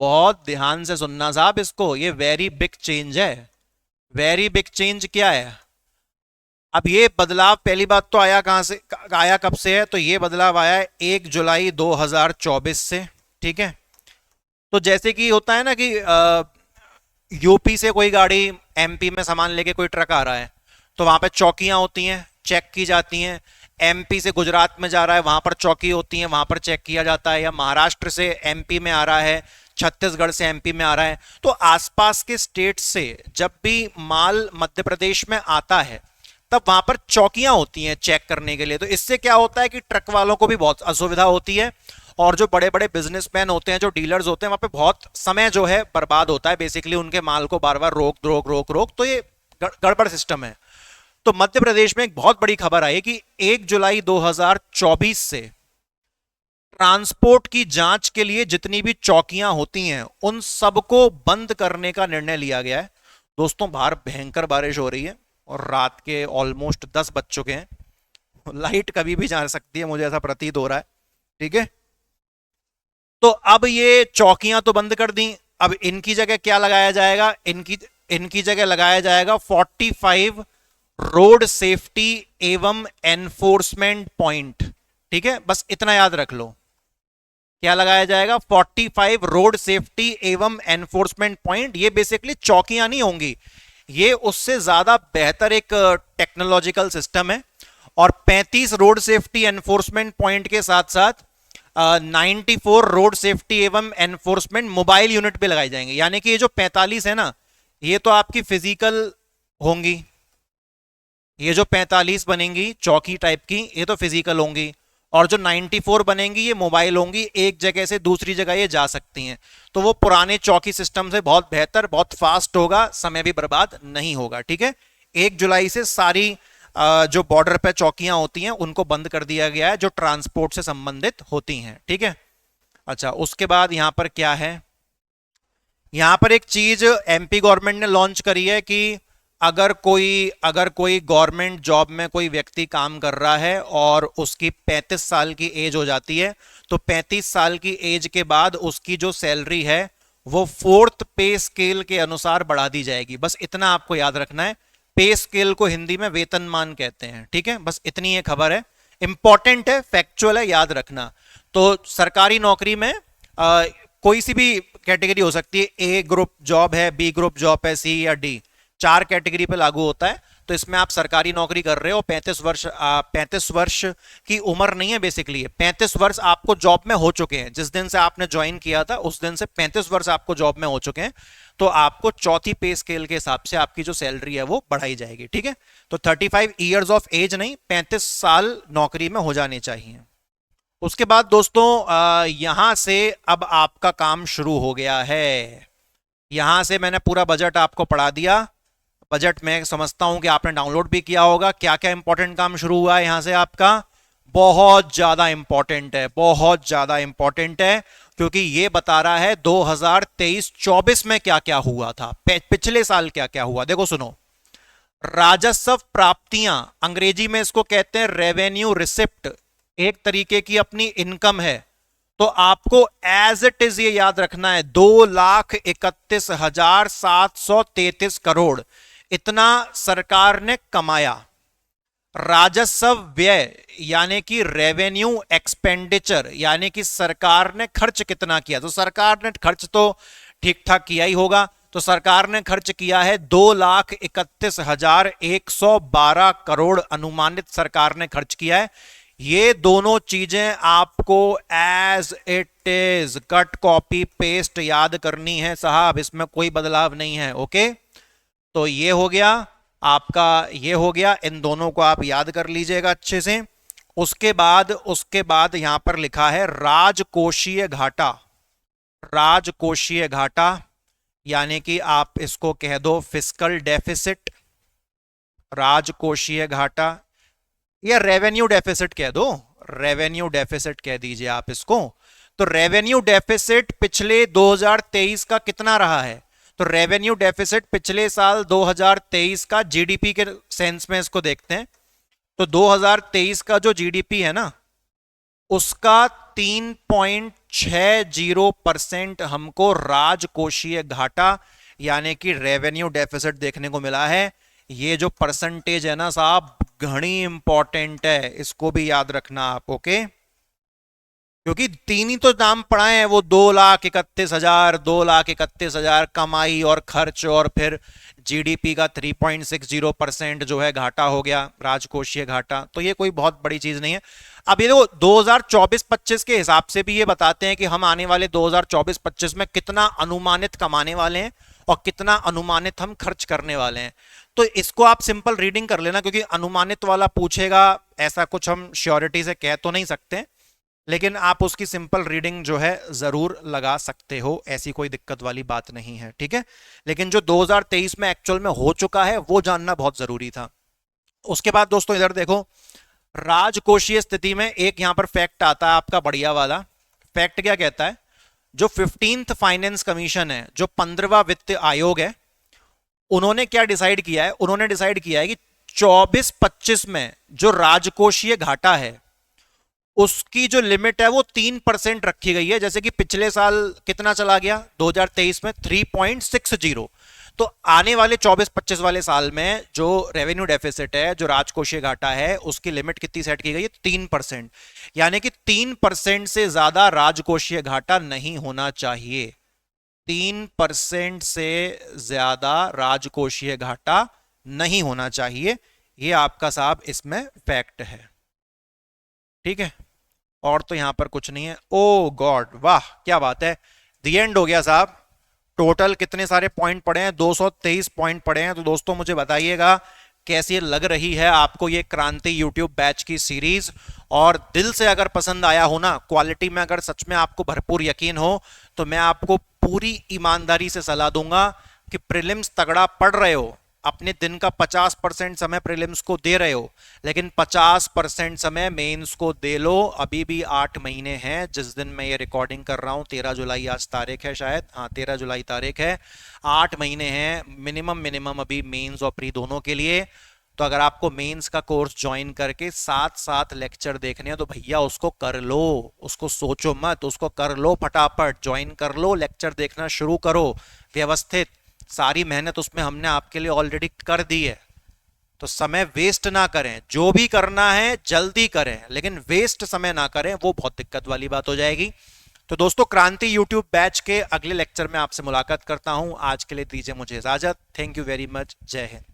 Speaker 1: बहुत ध्यान से सुनना साहब इसको, ये वेरी बिग चेंज है। वेरी बिग चेंज क्या है? अब ये बदलाव पहली बात तो आया कहां से, आया कब से है? तो ये बदलाव आया है 1 जुलाई 2024 से, ठीक है। तो जैसे कि होता है ना कि यूपी से कोई गाड़ी एमपी में सामान लेके कोई ट्रक आ रहा है, तो वहां पे चौकियां होती हैं, चेक की जाती हैं। एमपी से गुजरात में जा रहा है, वहां पर चौकी होती है, वहां पर चेक किया जाता है। या महाराष्ट्र से एमपी में आ रहा है, छत्तीसगढ़ से एमपी में आ रहा है, तो आसपास के स्टेट से जब भी माल मध्य प्रदेश में आता है तब वहां पर चौकियां होती हैं चेक करने के लिए। तो इससे क्या होता है कि ट्रक वालों को भी बहुत असुविधा होती है, और जो बड़े बड़े बिजनेसमैन होते हैं, जो डीलर्स होते हैं, वहां पे बहुत समय जो है बर्बाद होता है, बेसिकली उनके माल को बार बार रोक रोक रोक रोक। तो ये गड़बड़ सिस्टम है। तो मध्य प्रदेश में एक बहुत बड़ी खबर आई कि 1 जुलाई 2024 से ट्रांसपोर्ट की जांच के लिए जितनी भी चौकियां होती हैं उन सबको बंद करने का निर्णय लिया गया है। दोस्तों, बाहर भयंकर बारिश हो रही है और रात के ऑलमोस्ट 10 बज चुके हैं। लाइट कभी भी जा सकती है, मुझे ऐसा प्रतीत हो रहा है, ठीक है। तो अब ये चौकियां तो बंद कर दी, अब इनकी जगह क्या लगाया जाएगा? इनकी जगह लगाया जाएगा 45 रोड सेफ्टी एवं एनफोर्समेंट पॉइंट, ठीक है। बस इतना याद रख लो, क्या लगाया जाएगा? 45 रोड सेफ्टी एवं एनफोर्समेंट पॉइंट। ये बेसिकली चौकियां नहीं होंगी, ये उससे ज्यादा बेहतर एक टेक्नोलॉजिकल सिस्टम है। और 35 रोड सेफ्टी एनफोर्समेंट पॉइंट के साथ साथ 94 रोड सेफ्टी एवं एनफोर्समेंट मोबाइल यूनिट पे लगाई जाएंगे। यानी कि ये जो 45 है ना, ये तो आपकी फिजिकल होंगी, ये जो 45 बनेंगी चौकी टाइप की, ये तो फिजिकल होंगी, और जो 94 बनेंगी ये मोबाइल होंगी, एक जगह से दूसरी जगह ये जा सकती हैं। तो वो पुराने चौकी सिस्टम से बहुत बेहतर, बहुत फास्ट होगा, समय भी बर्बाद नहीं होगा, ठीक है। 1 जुलाई से सारी जो बॉर्डर पे चौकियां होती हैं उनको बंद कर दिया गया है, जो ट्रांसपोर्ट से संबंधित होती हैं, ठीक है। अच्छा, उसके बाद यहां पर क्या है? यहां पर एक चीज एमपी गवर्नमेंट ने लॉन्च करी है कि अगर कोई गवर्नमेंट जॉब में कोई व्यक्ति काम कर रहा है और उसकी 35 साल की एज हो जाती है, तो 35 साल की एज के बाद उसकी जो सैलरी है वो 4th पे स्केल के अनुसार बढ़ा दी जाएगी। बस इतना आपको याद रखना है। पे स्केल को हिंदी में वेतनमान कहते हैं, ठीक है। बस इतनी ये खबर है, इंपॉर्टेंट है, फैक्चुअल है, याद रखना। तो सरकारी नौकरी में कोई सी भी कैटेगरी हो सकती है, ए ग्रुप जॉब है, बी ग्रुप जॉब है, सी या डी, 4 कैटेगरी पे लागू होता है। तो इसमें आप सरकारी नौकरी कर रहे हो, 35 वर्ष की उम्र नहीं है बेसिकली, 35 वर्ष आपको जॉब में हो चुके हैं, जिस दिन से आपने ज्वाइन किया था उस दिन से 35 वर्ष आपको जॉब में हो चुके हैं, तो आपको चौथी पे स्केल के हिसाब से आपकी जो सैलरी है वो बढ़ाई जाएगी। ठीक है, तो 35 ईयर्स ऑफ एज नहीं, 35 साल नौकरी में हो जाने चाहिए। उसके बाद दोस्तों यहां से अब आपका काम शुरू हो गया है। यहां से मैंने पूरा बजट आपको पढ़ा दिया। बजट में समझता हूं कि आपने डाउनलोड भी किया होगा। क्या क्या इंपॉर्टेंट काम शुरू हुआ है यहां से आपका? बहुत ज्यादा इंपॉर्टेंट है, बहुत ज्यादा इंपॉर्टेंट है, क्योंकि ये बता रहा है 2023-24 में क्या क्या हुआ था, पिछले साल क्या क्या हुआ। देखो सुनो, राजस्व प्राप्तियां, अंग्रेजी में इसको कहते हैं रेवेन्यू रिसिप्ट, एक तरीके की अपनी इनकम है। तो आपको एज इट इज ये याद रखना है, 2,31,733 करोड़ इतना सरकार ने कमाया। राजस्व व्यय यानी कि रेवेन्यू एक्सपेंडिचर, यानी कि सरकार ने खर्च कितना किया, तो सरकार ने खर्च तो ठीक ठाक किया ही होगा। तो सरकार ने खर्च किया है 2,31,112 करोड़, अनुमानित सरकार ने खर्च किया है। ये दोनों चीजें आपको as it is cut copy paste याद करनी है साहब, इसमें कोई बदलाव नहीं है। ओके, तो ये हो गया आपका, ये हो गया, इन दोनों को आप याद कर लीजिएगा अच्छे से। उसके बाद यहां पर लिखा है राजकोषीय घाटा। राजकोषीय घाटा यानी कि आप इसको कह दो फिस्कल डेफिसिट, राजकोषीय घाटा, या रेवेन्यू डेफिसिट कह दो, रेवेन्यू डेफिसिट कह दीजिए आप इसको। तो रेवेन्यू डेफिसिट पिछले 2023 का कितना रहा है? तो रेवेन्यू डेफिसिट पिछले साल 2023 का जीडीपी के सेंस में इसको देखते हैं। तो 2023 का जो जीडीपी है ना, उसका 3.60% हमको राजकोषीय घाटा यानी कि रेवेन्यू डेफिसिट देखने को मिला है। ये जो परसेंटेज है ना साहब, घनी इंपॉर्टेंट है, इसको भी याद रखना आप। ओके, क्योंकि तीन ही तो नाम पढ़ाए हैं, वो 2,31,000, 2,31,000 कमाई और खर्च, और फिर जीडीपी का 3.60% जो है घाटा हो गया, राजकोषीय घाटा। तो ये कोई बहुत बड़ी चीज नहीं है। अब ये 2024-25 के हिसाब से भी ये बताते हैं कि हम आने वाले 2024-25 में कितना अनुमानित कमाने वाले हैं और कितना अनुमानित हम खर्च करने वाले हैं। तो इसको आप सिंपल रीडिंग कर लेना, क्योंकि अनुमानित वाला पूछेगा, ऐसा कुछ हम श्योरिटी से कह तो नहीं सकते, लेकिन आप उसकी सिंपल रीडिंग जो है जरूर लगा सकते हो, ऐसी कोई दिक्कत वाली बात नहीं है। ठीक है, लेकिन जो 2023 में एक्चुअल में हो चुका है वो जानना बहुत जरूरी था। उसके बाद दोस्तों इधर देखो, राजकोषीय स्थिति में एक यहां पर फैक्ट आता है आपका बढ़िया वाला। फैक्ट क्या कहता है? जो 15th फाइनेंस कमीशन है, जो 15वां वित्त आयोग है, उन्होंने क्या डिसाइड किया है? उन्होंने डिसाइड किया है कि 24-25 में जो राजकोषीय घाटा है उसकी जो लिमिट है वो 3% रखी गई है। जैसे कि पिछले साल कितना चला गया 2023 में 3.60, तो आने वाले 24-25 वाले साल में जो रेवेन्यू डेफिसिट है, जो राजकोषीय घाटा है, उसकी लिमिट कितनी सेट की गई है? 3%, यानी कि 3% से ज्यादा राजकोषीय घाटा नहीं होना चाहिए। 3% से ज्यादा राजकोषीय घाटा नहीं होना चाहिए, ये आपका साहब इसमें फैक्ट है। ठीक है, और तो यहां पर कुछ नहीं है। ओ गॉड, वाह क्या बात है, दी एंड हो गया साहब। टोटल कितने सारे पॉइंट पड़े हैं? 223 पॉइंट पड़े हैं। तो दोस्तों मुझे बताइएगा कैसी लग रही है आपको ये क्रांति यूट्यूब बैच की सीरीज, और दिल से अगर पसंद आया हो ना, क्वालिटी में अगर सच में आपको भरपूर यकीन हो, तो मैं आपको पूरी ईमानदारी से सलाह दूंगा कि प्रीलिम्स तगड़ा पढ़ रहे हो, अपने दिन का 50% समय प्रीलिम्स को दे रहे हो, लेकिन 50% समय मेंस को दे लो। अभी भी 8 महीने हैं। जिस दिन मैं ये रिकॉर्डिंग कर रहा हूँ 13 जुलाई आज तारीख है, शायद, हाँ 13 जुलाई तारीख है। 8 महीने हैं मिनिमम अभी मेंस और प्री दोनों के लिए। तो अगर आपको मेंस का कोर्स ज्वाइन करके साथ साथ लेक्चर देखने हैं तो भैया उसको कर लो, उसको सोचो मत, उसको कर लो, फटाफट ज्वाइन कर लो, लेक्चर देखना शुरू करो व्यवस्थित। सारी मेहनत उसमें हमने आपके लिए ऑलरेडी कर दी है, तो समय वेस्ट ना करें। जो भी करना है जल्दी करें, लेकिन वेस्ट समय ना करें, वो बहुत दिक्कत वाली बात हो जाएगी। तो दोस्तों, क्रांति यूट्यूब बैच के अगले लेक्चर में आपसे मुलाकात करता हूं। आज के लिए दीजिए मुझे इजाजत। Thank you very much. जय हिंद।